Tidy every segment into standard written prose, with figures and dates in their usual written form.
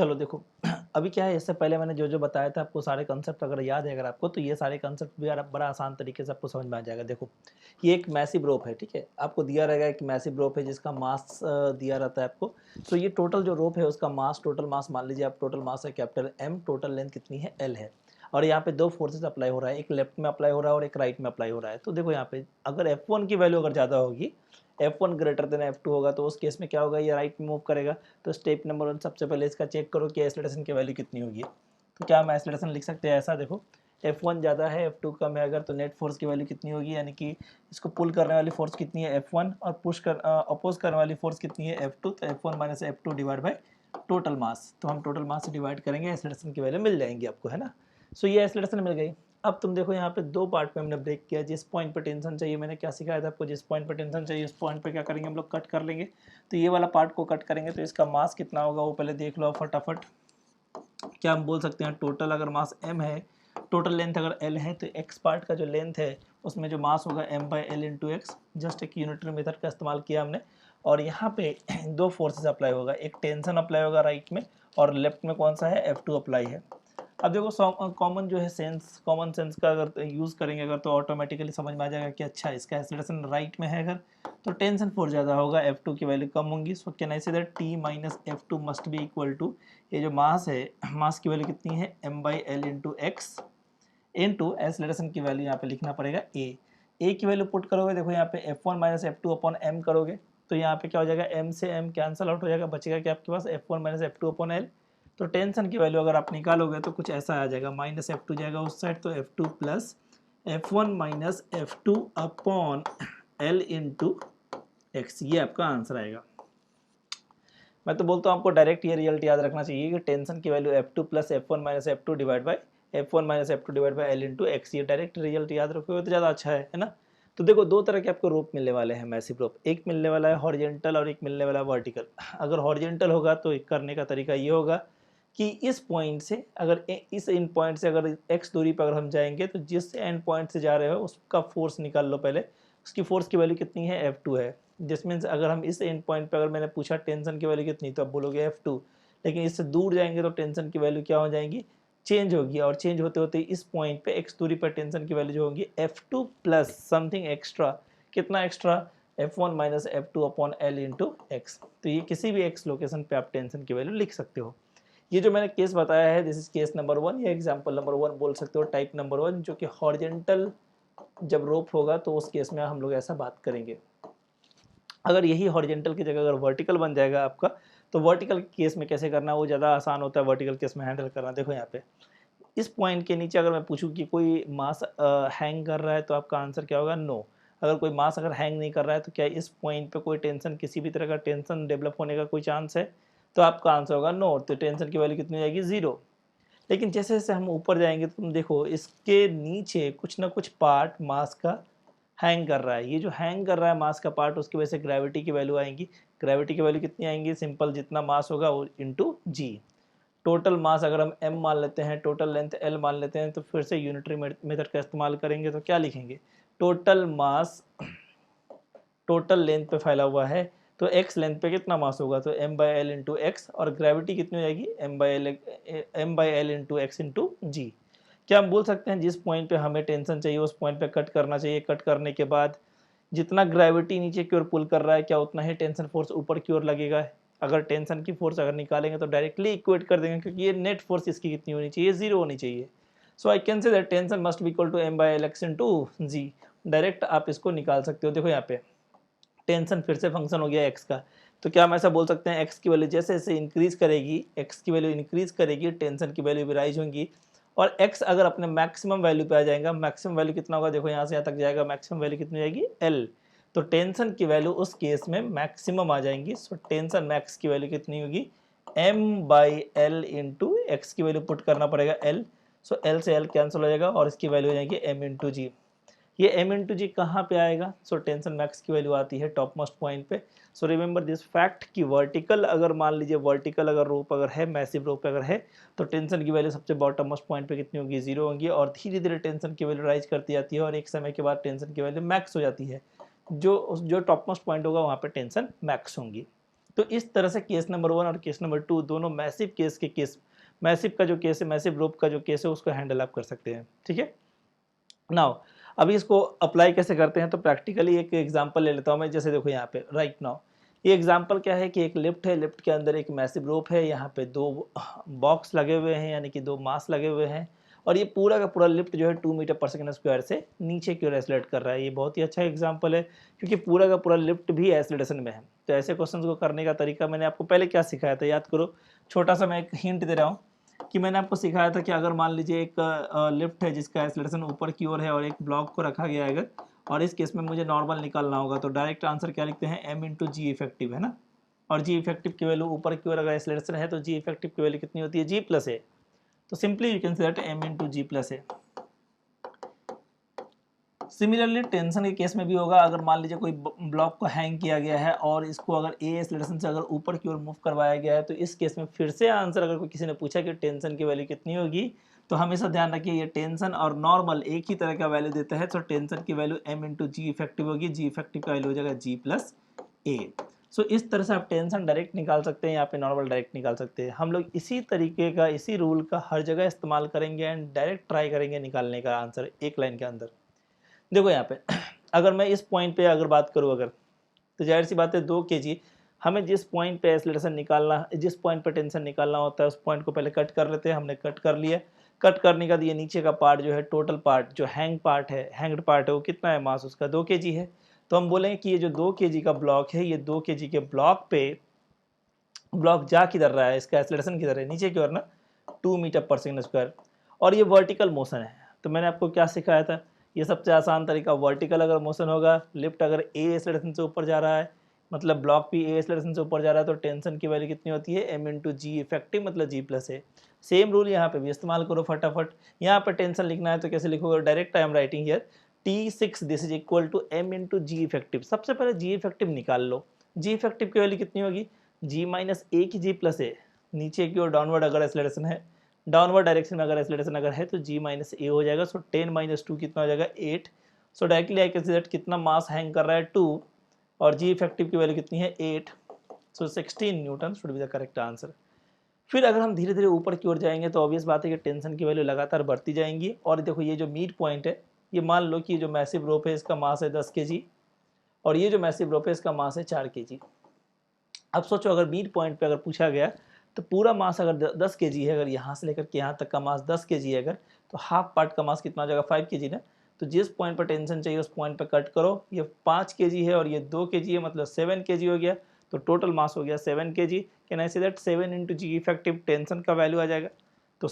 चलो देखो अभी क्या है, इससे पहले मैंने जो जो बताया था आपको सारे कंसेप्ट अगर याद है अगर आपको, तो ये सारे कंसेप्ट भी बड़ा आसान तरीके से आपको समझ में आ जाएगा। देखो ये एक मैसिव रोप है, ठीक है, आपको दिया रहेगा एक मैसिव रोप है जिसका मास दिया रहता है आपको। तो ये टोटल जो रोप है उसका मास, टोटल मास मान लीजिए आप, टोटल मास है कैपिटल M, टोटल लेंथ कितनी है L है। और यहाँ पे दो फोर्सेस अप्लाई हो रहा है, एक लेफ्ट में अप्लाई हो रहा है और एक राइट में अप्लाई हो रहा है। तो देखो यहाँ पे अगर F1 की वैल्यू अगर ज़्यादा होगी, F1 ग्रेटर देन F2 होगा, तो उस केस में क्या होगा, ये राइट में मूव करेगा। तो स्टेप नंबर 1 सबसे पहले इसका चेक करो कि एक्सेलरेशन की वैल्यू कितनी होगी। तो क्या हम एक्सेलरेशन लिख सकते हैं ऐसा, देखो F1 ज़्यादा है F2 कम है अगर, तो नेट फोर्स की वैल्यू कितनी होगी, यानी कि इसको पुल करने वाली फोर्स कितनी है F1 और पुश कर अपोज करने वाली फोर्स कितनी है F2। तो F1 minus F2 divide by total mass. तो हम टोटल मास से डिवाइड करेंगे, एक्सेलरेशन की वैल्यू मिल जाएंगी आपको, है ना। सो ये एक्सेलरेशन मिल गई। अब तुम देखो यहाँ पे दो पार्ट में हमने ब्रेक किया। जिस पॉइंट पे टेंशन चाहिए, मैंने क्या सिखाया था आपको, जिस पॉइंट पे टेंशन चाहिए उस पॉइंट पे क्या करेंगे हम लोग, कट कर लेंगे। तो ये वाला पार्ट को कट करेंगे तो इसका मास कितना होगा वो पहले देख लो फटाफट। क्या हम बोल सकते हैं, टोटल अगर मास m है, टोटल लेंथ अगर l है, तो x पार्ट का जो लेंथ है उसमें जो मास होगा m by L into x. Just एक यूनिटरी मेथड का इस्तेमाल किया हमने। और यहाँ पे दो फोर्सेस अप्लाई होगा, एक टेंशन अप्लाई होगा राइट में और लेफ्ट में कौन सा है, F2 अप्लाई है। अब देखो कॉमन जो है सेंस, कॉमन सेंस का अगर यूज़ करेंगे अगर, तो ऑटोमेटिकली समझ में आ जाएगा कि अच्छा इसका एक्सेलरेशन राइट में है अगर, तो टेंशन फोर्स ज़्यादा होगा, F2 की वैल्यू कम होंगी। सो can I say that T minus F2 must be equal to, ये जो मास है, मास की वैल्यू कितनी है m by L into x, into acceleration की वैल्यू यहाँ पे लिखना पड़ेगा a की वैल्यू पुट करोगे, देखो यहाँ पे F1 minus F2 upon m करोगे, तो यहाँ पे क्या हो जाएगा, m से m कैंसल आउट हो जाएगा, बचेगा कि आपके पास F1 minus F2 upon l। तो टेंशन की वैल्यू अगर आप निकालोगे तो कुछ ऐसा आ जाएगा, माइनस F2 जाएगा उस साइड, तो F2 plus F1 minus F2 upon l into x, ये आपका आंसर आएगा। मैं तो बोलता हूँ आपको डायरेक्ट ये रिजल्ट याद रखना चाहिए कि टेंशन की value F2 plus F1 minus F2 divide by F1 minus F2 divide by L into x, ये डायरेक्ट रिजल्ट याद रखोगे तो ज़्यादा अच्छा है ना। तो देखो दो तरह के आपको रोप मिलने वाले हैं, मैसिव रोप, एक मिलने वाला है हॉरिजेंटल और एक मिलने वाला है वर्टिकल। अगर हॉरिजेंटल होगा तो करने का तरीका ये होगा कि इस पॉइंट से अगर इस इन पॉइंट से अगर x दूरी पर अगर हम जाएंगे, तो जिस एंड पॉइंट से जा रहे हो उसका फोर्स निकाल लो पहले, उसकी फोर्स की वैल्यू कितनी है, F2 है। जिस मीन्स अगर हम इस एंड पॉइंट पे अगर मैंने पूछा टेंशन की वैल्यू कितनी, तो आप बोलोगे F2, लेकिन इससे दूर जाएंगे तो टेंशन की वैल्यू क्या हो जाएगी, चेंज होगी। और चेंज होते होते इस पॉइंट पे x दूरी पर टेंशन की वैल्यू जो होगी F2 प्लस समथिंग एक्स्ट्रा, कितना extra, F1 minus F2 upon L into x. तो ये किसी भी x लोकेशन पे आप टेंशन की वैल्यू लिख सकते हो। ये जो मैंने केस बताया है, दिस इज केस नंबर 1 या एग्जाम्पल नंबर 1 बोल सकते हो, टाइप नंबर 1, जो कि हॉरिजेंटल जब रोप होगा तो उस केस में हम लोग ऐसा बात करेंगे। अगर यही हॉरिजेंटल की जगह अगर वर्टिकल बन जाएगा आपका, तो वर्टिकल केस में कैसे करना, वो ज़्यादा आसान होता है वर्टिकल केस में हैंडल करना। देखो यहाँ पे इस पॉइंट के नीचे अगर मैं पूछूं कि कोई मास हैंग कर रहा है, तो आपका आंसर क्या होगा, नो। अगर कोई मास अगर हैंग नहीं कर रहा है, तो क्या इस पॉइंट पे कोई टेंशन, किसी भी तरह का टेंशन डेवलप होने का कोई चांस है, तो आपका आंसर होगा नो। तो टेंशन की वैल्यू कितनी हो जाएगी, 0। लेकिन जैसे जैसे हम ऊपर जाएंगे तो तुम देखो इसके नीचे कुछ ना कुछ पार्ट मास का हैंग कर रहा है। ये जो हैंग कर रहा है मास का पार्ट, उसकी वजह से ग्रेविटी की वैल्यू आएंगी। ग्रेविटी की वैल्यू कितनी आएंगी, सिंपल, जितना मास होगा वो इंटू जी। टोटल मास अगर हम m मान लेते हैं, टोटल लेंथ l मान लेते हैं, तो फिर से यूनिटरी मेथड का इस्तेमाल करेंगे तो क्या लिखेंगे, टोटल मास टोटल लेंथ पे फैला हुआ है, तो x लेंथ पे कितना मास होगा, तो m by L into x, और ग्रेविटी कितनी हो जाएगी, m by L into x into g. क्या हम बोल सकते हैं जिस पॉइंट पे हमें टेंशन चाहिए उस पॉइंट पे कट करना चाहिए, कट करने के बाद जितना ग्रेविटी नीचे की ओर पुल कर रहा है, क्या उतना ही टेंशन फोर्स ऊपर की ओर लगेगा। अगर टेंशन की फोर्स अगर निकालेंगे तो डायरेक्टली इक्वेट कर देंगे, क्योंकि ये नेट फोर्स इसकी कितनी होनी चाहिए, 0 होनी चाहिए। So I can say that tension must be equal to m by L x into g. Direct आप इसको निकाल सकते हो। देखो यहाँ पे टेंशन फिर से फंक्शन हो गया x का, तो क्या हम ऐसा बोल सकते हैं x की वैल्यू जैसे जैसे इंक्रीज करेगी, x की वैल्यू इंक्रीज करेगी, टेंशन की वैल्यू भी राइज होंगी। और x अगर अपने मैक्सिमम वैल्यू पे आ जाएगा, मैक्सिमम वैल्यू कितना होगा, देखो यहाँ से यहाँ तक जाएगा, मैक्सिमम वैल्यू कितनी जाएगी, l। तो टेंशन की वैल्यू उस केस में मैक्सिमम आ जाएंगी। सो टेंशन मैक्स की वैल्यू कितनी होगी, m by L into x की वैल्यू पुट करना पड़ेगा l। सो l से l कैंसिल हो जाएगा और इसकी वैल्यू हो जाएगी m इंटू जी। ये m इंटू जी कहाँ पे आएगा, सो टेंशन मैक्स की वैल्यू आती है टॉप मोस्ट पॉइंट पे। सो रिमेंबर दिस फैक्ट कि वर्टिकल अगर मान लीजिए, वर्टिकल अगर रोप अगर है, मैसिव रोप अगर है, तो टेंशन की वैल्यू सबसे बॉटम मोस्ट पॉइंट पे कितनी होगी, 0 होगी, और धीरे धीरे टेंशन की वैल्यू राइज करती जाती है और एक समय के बाद टेंशन की वैल्यू मैक्स हो जाती है। जो टॉप मोस्ट पॉइंट होगा वहाँ पे टेंशन मैक्स होंगी। तो इस तरह से केस नंबर 1 और केस नंबर 2 दोनों मैसिव केस के केस, मैसिव का जो केस है, मैसिव रोप का जो केस है उसको हैंडल आप कर सकते हैं, ठीक है। नाउ अभी इसको अप्लाई कैसे करते हैं, तो प्रैक्टिकली एक एग्जांपल ले लेता हूं मैं। जैसे देखो यहाँ पे राइट नाउ ये एग्जांपल क्या है कि एक लिफ्ट है, लिफ्ट के अंदर एक मैसिव रोप है, यहाँ पे 2 बॉक्स लगे हुए हैं यानी कि 2 मास लगे हुए हैं, और ये पूरा का पूरा लिफ्ट जो है 2 मीटर पर सेकंड स्क्वायर से नीचे की ओर एक्सेलरेट कर रहा है। ये बहुत ही अच्छा एग्जांपल है क्योंकि पूरा का पूरा लिफ्ट भी एक्सेलरेशन में है। तो ऐसे क्वेश्चन को करने का तरीका मैंने आपको पहले क्या सिखाया था, याद करो। छोटा सा मैं एक हिंट दे रहा हूँ कि मैंने आपको सिखाया था कि अगर मान लीजिए एक लिफ्ट है जिसका एक्सेलरेशन ऊपर की ओर है और एक ब्लॉक को रखा गया है अगर, और इस केस में मुझे नॉर्मल निकालना होगा, तो डायरेक्ट आंसर क्या लिखते हैं, m इंटू जी इफेक्टिव, है ना। और जी इफेक्टिव की वैल्यू ऊपर की ओर अगर एक्सेलरेशन है तो जी इफेक्टिव की वैल्यू कितनी होती है, g प्लस ए। तो simply you can say that m into g plus a. Similarly tension के केस में भी होगा, अगर मान लीजिए कोई ब्लॉक को हैंग किया गया है और इसको अगर ए एक्सेलरेशन से अगर ऊपर की ओर मूव करवाया गया है, तो इस केस में फिर से आंसर अगर कोई किसी ने पूछा कि टेंशन की वैल्यू कितनी होगी, तो हमेशा ध्यान रखिए ये टेंशन और नॉर्मल एक ही तरह का वैल्यू देता है। तो टेंशन की value m into g effective होगी, जी इफेक्टिव का वैल्यू हो जाएगा g प्लस ए। सो इस तरह से आप टेंशन डायरेक्ट निकाल सकते हैं, यहाँ पे नॉर्मल डायरेक्ट निकाल सकते हैं। हम लोग इसी तरीके का, इसी रूल का हर जगह इस्तेमाल करेंगे एंड डायरेक्ट ट्राई करेंगे निकालने का आंसर एक लाइन के अंदर। देखो यहाँ पे अगर मैं इस पॉइंट पे अगर बात करूँ अगर, तो जाहिर सी बात है 2 kg, हमें जिस पॉइंट पे एक्सेलरेशन निकालना, जिस पॉइंट पे टेंशन निकालना होता है उस पॉइंट को पहले कट कर लेते हैं। हमने कट कर लिया। कट करने का ये नीचे का पार्ट जो है, टोटल पार्ट जो हैंग पार्ट है, हैंग्ड पार्ट है, वो कितना है, मास उसका 2 kg है। तो हम बोलेंगे कि ये जो 2 kg का ब्लॉक है, ये 2 kg के ब्लॉक पे, ब्लॉक जा किधर रहा है, इसका एक्सेलरेशन किधर है, नीचे की ओर ना, 2 मीटर पर सेकंड स्क्वायर, और ये वर्टिकल मोशन है। तो मैंने आपको क्या सिखाया था, ये सबसे आसान तरीका, वर्टिकल अगर मोशन होगा, लिफ्ट अगर ए एक्सेलरेशन से ऊपर जा रहा है, मतलब ब्लॉक भी ए एक्सेलरेशन से ऊपर जा रहा है, तो टेंशन की वैल्यू कितनी होती है, m इंटू जी इफेक्टिव मतलब g प्लस ए। सेम रूल यहाँ पे भी इस्तेमाल करो फटाफट। यहाँ पे टेंशन लिखना है तो कैसे लिखोगे, direct I am writing here T6 this is equal to m into g effective. सबसे पहले जी इफेक्टिव निकाल लो। जी इफेक्टिव की वैल्यू कितनी होगी, g माइनस ए की g प्लस ए, नीचे की ओर डाउनवर्ड अगर एक्सेलरेशन है, डाउनवर्ड डायरेक्शन में अगर एक्सेलरेशन अगर है तो g माइनस ए हो जाएगा। सो 10 माइनस 2 कितना हो जाएगा, 8। सो directly I can say that कितना मास हैंग कर रहा है, 2, और g इफेक्टिव की वैल्यू कितनी है, 8। सो 16 Newton should be the correct answer. फिर अगर हम धीरे धीरे ऊपर की ओर जाएंगे तो ऑब्वियस बात है कि टेंशन की वैल्यू लगातार बढ़ती जाएंगी। और देखो ये जो मिड पॉइंट है, ये मान लो कि जो मैसिव रोप है इसका मास है 10 kg, और ये जो मैसिव रोप है इसका मास है 4 kg। अब सोचो अगर मिड पॉइंट पे अगर पूछा गया तो पूरा मास अगर 10 kg है, अगर यहाँ से लेकर के यहाँ तक का मास 10 kg है अगर, तो हाफ पार्ट का मास कितना हो जाएगा, 5 kg ना। तो जिस पॉइंट पर टेंशन चाहिए उस पॉइंट पर कट करो। ये 5 kg है और ये 2 kg है, मतलब 7 kg हो गया। तो टोटल मास हो गया 7 kg। Can I say that 7 into g effective tension का वैल्यू आ जाएगा। तो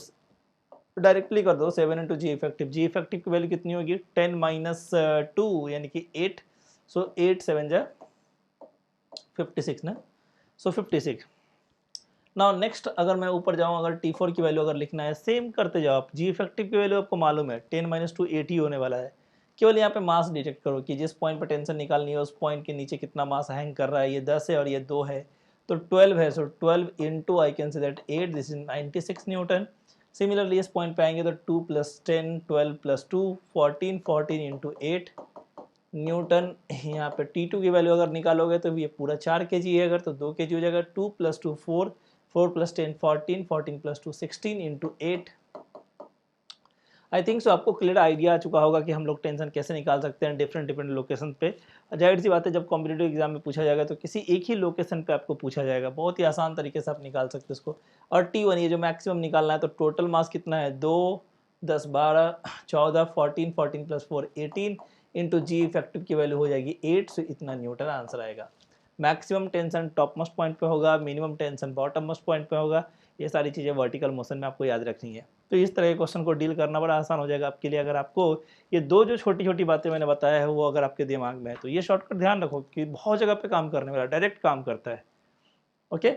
डायरेक्टली कर दो 7 into g effective. G effective की वैल्यू कितनी होगी, 10 माइनस 2 यानी कि 8। सो 8 7 जा 56 ना। सो 56। नाउ नेक्स्ट अगर मैं ऊपर जाऊं, अगर T4 की वैल्यू अगर लिखना है, सेम करते जाओ आप। जी इफेक्टिव की वैल्यू आपको मालूम है 10 माइनस 2 8 ही होने वाला है। केवल यहाँ पे मास डिटेक्ट करो कि जिस पॉइंट पर टेंशन निकालनी है उस पॉइंट के नीचे कितना मास हैंग कर रहा है। ये 10 है और ये 2 है, तो 12 है। सो 12 into I can say that 8, this is 96 Newton. Similarly इस पॉइंट पे आएंगे तो 2 प्लस 10, 12 प्लस 2 14, 14 इंटू 8 न्यूटन। यहाँ पे T2 की वैल्यू अगर निकालोगे तो ये पूरा 4 kg है अगर, तो 2 kg हो जाएगा। 2 प्लस 2 4, 4 प्लस 10 14, 14 प्लस 2 16 इंटू 8। आई थिंक सो आपको क्लियर आइडिया आ चुका होगा कि हम लोग टेंशन कैसे निकाल सकते हैं डिफरेंट डिफरेंट लोकेशन पे। जाहिर सी बात है जब कॉम्पिटेटिव एग्जाम में पूछा जाएगा तो किसी एक ही लोकेशन पे आपको पूछा जाएगा, बहुत ही आसान तरीके से आप निकाल सकते हो इसको। और T1 ये जो मैक्सिमम निकालना है, तो टोटल मास कितना है, 2 10 12 14 14, 14 प्लस 4 18 इंटू जी इफेक्टिव की वैल्यू हो जाएगी 8। सो इतना न्यूटन आंसर आएगा। Maximum tension top most point पे होगा, minimum tension bottom most point पे होगा। ये सारी चीज़ें वर्टिकल मोशन में आपको याद रखनी है। तो इस तरह के क्वेश्चन को डील करना बड़ा आसान हो जाएगा आपके लिए, अगर आपको ये दो जो छोटी छोटी बातें मैंने बताया है वो अगर आपके दिमाग में है तो ये शॉर्टकट ध्यान रखो कि बहुत जगह पे काम करने वाला, डायरेक्ट काम करता है। ओके,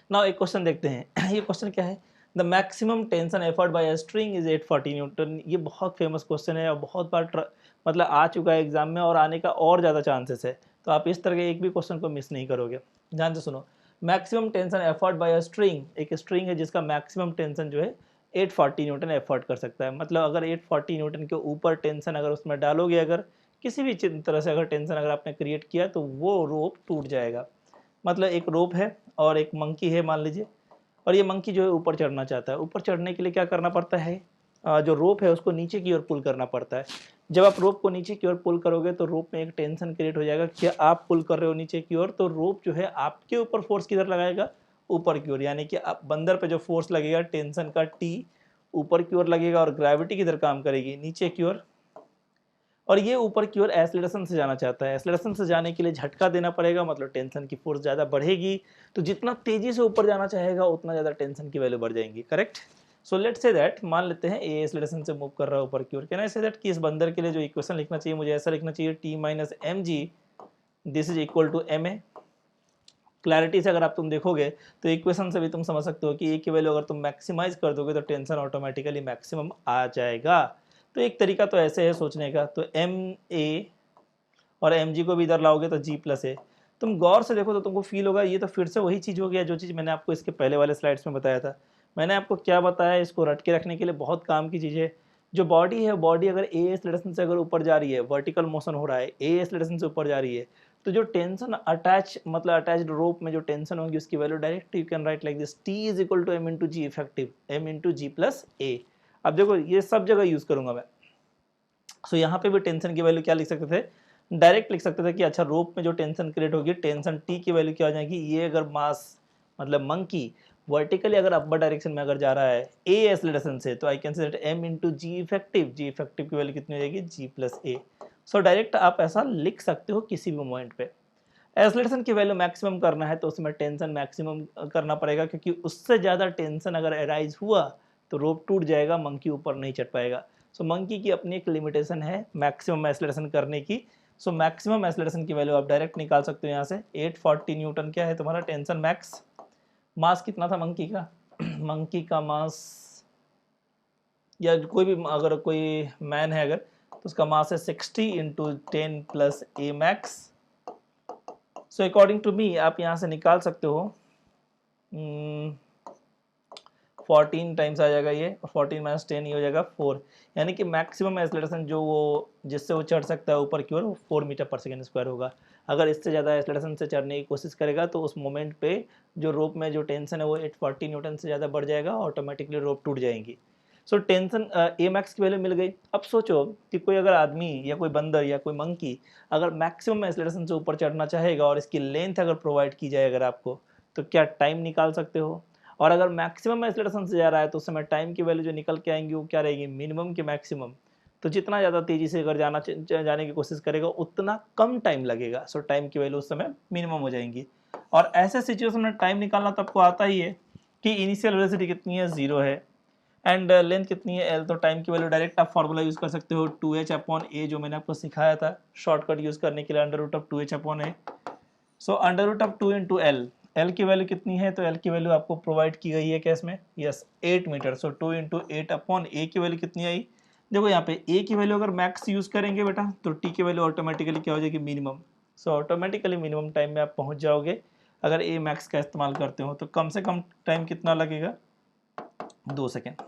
नाउ एक क्वेश्चन देखते हैं। ये क्वेश्चन क्या है, the maximum tension effort bye a string is 840 Newton. ये बहुत फेमस क्वेश्चन है और बहुत बार मतलब आ चुका है एग्जाम में और आने का और ज़्यादा चांसेस है। तो आप इस तरह के एक भी क्वेश्चन को मिस नहीं करोगे। ध्यान से सुनो, maximum tension effort bye a string, एक स्ट्रिंग है जिसका मैक्सिमम टेंशन जो है 840 न्यूटन एफर्ट कर सकता है। मतलब अगर 840 न्यूटन के ऊपर टेंशन अगर उसमें डालोगे, अगर किसी भी तरह से अगर टेंशन अगर आपने क्रिएट किया तो वो रोप टूट जाएगा। मतलब एक रोप है और एक मंकी है मान लीजिए, और ये मंकी जो है ऊपर चढ़ना चाहता है। ऊपर चढ़ने के लिए क्या करना पड़ता है, जो रोप है उसको नीचे की ओर पुल करना पड़ता है। जब आप रोप को नीचे की ओर पुल करोगे तो रोप में एक टेंशन क्रिएट हो जाएगा कि आप पुल कर रहे हो नीचे की ओर, तो रोप जो है आपके ऊपर फोर्स किधर लगाएगा, ऊपर की ओर, यानी कि आप बंदर पे जो फोर्स लगेगा टेंशन का टी ऊपर की ओर लगेगा, और ग्रेविटी किधर काम करेगी, नीचे की ओर। और ये ऊपर की ओर एक्सेलरेशन से जाना चाहता है। एक्सेलरेशन से जाने के लिए झटका देना पड़ेगा, मतलब टेंशन की फोर्स ज़्यादा बढ़ेगी, तो जितना तेजी से ऊपर जाना चाहेगा उतना ज़्यादा टेंशन की वैल्यू बढ़ जाएंगी। Correct. So let's say that, मान लेते हैं ए एक्सेलरेशन से मूव कर रहा है ऊपर की ओर। कैन आई से दैट कि इस बंदर के लिए जो इक्वेशन लिखना चाहिए मुझे ऐसा लिखना चाहिए, T minus m g this is equal to m a. Clarity से अगर आप तुम देखोगे तो इक्वेशन से भी तुम समझ सकते हो कि ए की वैल्यू अगर तुम मैक्सिमाइज कर दोगे तो टेंशन ऑटोमेटिकली मैक्सिमम आ जाएगा। तो एक तरीका तो ऐसे है सोचने का, तो एम ए और एम जी को भी इधर लाओगे तो जी प्लस ए। तुम गौर से देखो तो तुमको फील होगा ये तो फिर से वही चीज़ हो गया जो चीज़ मैंने आपको इसके पहले वाले स्लाइड्स में बताया था। मैंने आपको क्या बताया, इसको रट के रखने के लिए बहुत काम की चीज़ है। जो बॉडी है, बॉडी अगर ए एक्सेलरेशन से अगर ऊपर जा रही है, वर्टिकल मोशन हो रहा है, ए एक्सेलरेशन से ऊपर जा रही है, तो जो टेंशन अटैच मतलब अटैच्ड रोप में जो टेंशन होगी उसकी value direct you can write like this, T is equal to M into g effective, M into g plus A. अब देखो ये सब जगह यूज करूंगा मैं। सो यहाँ पे भी टेंशन की वैल्यू क्या लिख सकते थे, डायरेक्ट लिख सकते थे कि अच्छा रोप में जो टेंशन क्रिएट होगी, टेंशन टी की वैल्यू क्या हो जाएगी, ये अगर मास मतलब मंकी वर्टिकली अगर अपर डायरेक्शन में अगर जा रहा है ए एक्सेलरेशन से, तो I can say that m into g effective, g effective की वैल्यू कितनी हो जाएगी, जी प्लस ए। सो डायरेक्ट आप ऐसा लिख सकते हो किसी भी मोमेंट पे। एक्सेलरेशन की वैल्यू मैक्सिमम करना है तो उसमें टेंशन मैक्सिमम करना पड़ेगा, क्योंकि उससे ज़्यादा टेंशन अगर अराइज हुआ तो रोप टूट जाएगा, मंकी ऊपर नहीं चढ़ पाएगा। सो मंकी की अपनी एक लिमिटेशन है मैक्सिमम एक्सेलरेशन करने की। सो मैक्सिमम एक्सेलरेशन की वैल्यू आप डायरेक्ट निकाल सकते हो यहाँ से, 840 न्यूटन क्या है तुम्हारा टेंशन मैक्स। मास कितना था मंकी का मंकी का मास, या कोई भी अगर कोई मैन है अगर, तो उसका मास है 60 into 10 plus a max. So according to me आप यहाँ से निकाल सकते हो 14 टाइम्स आ जाएगा ये, और 14 माइनस 10 ये हो जाएगा 4, यानी कि मैक्सिमम एक्सेलरेशन जो वो जिससे वो चढ़ सकता है ऊपर की ओर वो 4 मीटर पर सेकेंड स्क्वायर होगा। अगर इससे ज़्यादा एक्सेलरेशन से चढ़ने की कोशिश करेगा तो उस मोमेंट पे जो रोप में जो टेंशन है वो 840 न्यूटन से ज़्यादा बढ़ जाएगा, ऑटोमेटिकली रोप टूट जाएंगी। सो टेंशन ए मैक्स की वैल्यू मिल गई। अब सोचो कि कोई अगर आदमी या कोई बंदर या कोई मंकी अगर मैक्सिमम एक्सेलरेशन से ऊपर चढ़ना चाहेगा और इसकी लेंथ अगर प्रोवाइड की जाए अगर आपको, तो क्या टाइम निकाल सकते हो। और अगर मैक्सिमम एक्सेलरेशन से जा रहा है तो उस समय टाइम की वैल्यू जो निकल के आएंगी वो क्या रहेगी, मिनिमम की मैक्सिमम। तो जितना ज़्यादा तेज़ी से अगर जाने की कोशिश करेगा उतना कम टाइम लगेगा। सो टाइम की वैल्यू उस समय मिनिमम हो जाएंगी। और ऐसे सिचुएशन में टाइम निकालना तो आपको आता ही है कि इनिशियल वेलोसिटी कितनी है, 0 है, एंड लेंथ कितनी है L। तो टाइम की वैल्यू डायरेक्ट आप फॉर्मूला यूज़ कर सकते हो 2h अपॉन ए, जो मैंने आपको सिखाया था शॉर्टकट यूज़ करने के लिए, under root of 2h upon a. So under root of 2 into l, l की वैल्यू कितनी है, तो एल की वैल्यू आपको प्रोवाइड की गई है कैस में, yes 8 metre. So 2 into 8 upon A की वैल्यू कितनी आई, देखो यहाँ पे ए की वैल्यू अगर मैक्स यूज़ करेंगे बेटा तो टी की वैल्यू ऑटोमेटिकली क्या हो जाएगी, minimum. So automatically minimum time में आप पहुँच जाओगे अगर ए मैक्स का इस्तेमाल करते हो। तो कम से कम टाइम कितना लगेगा, 2 सेकेंड।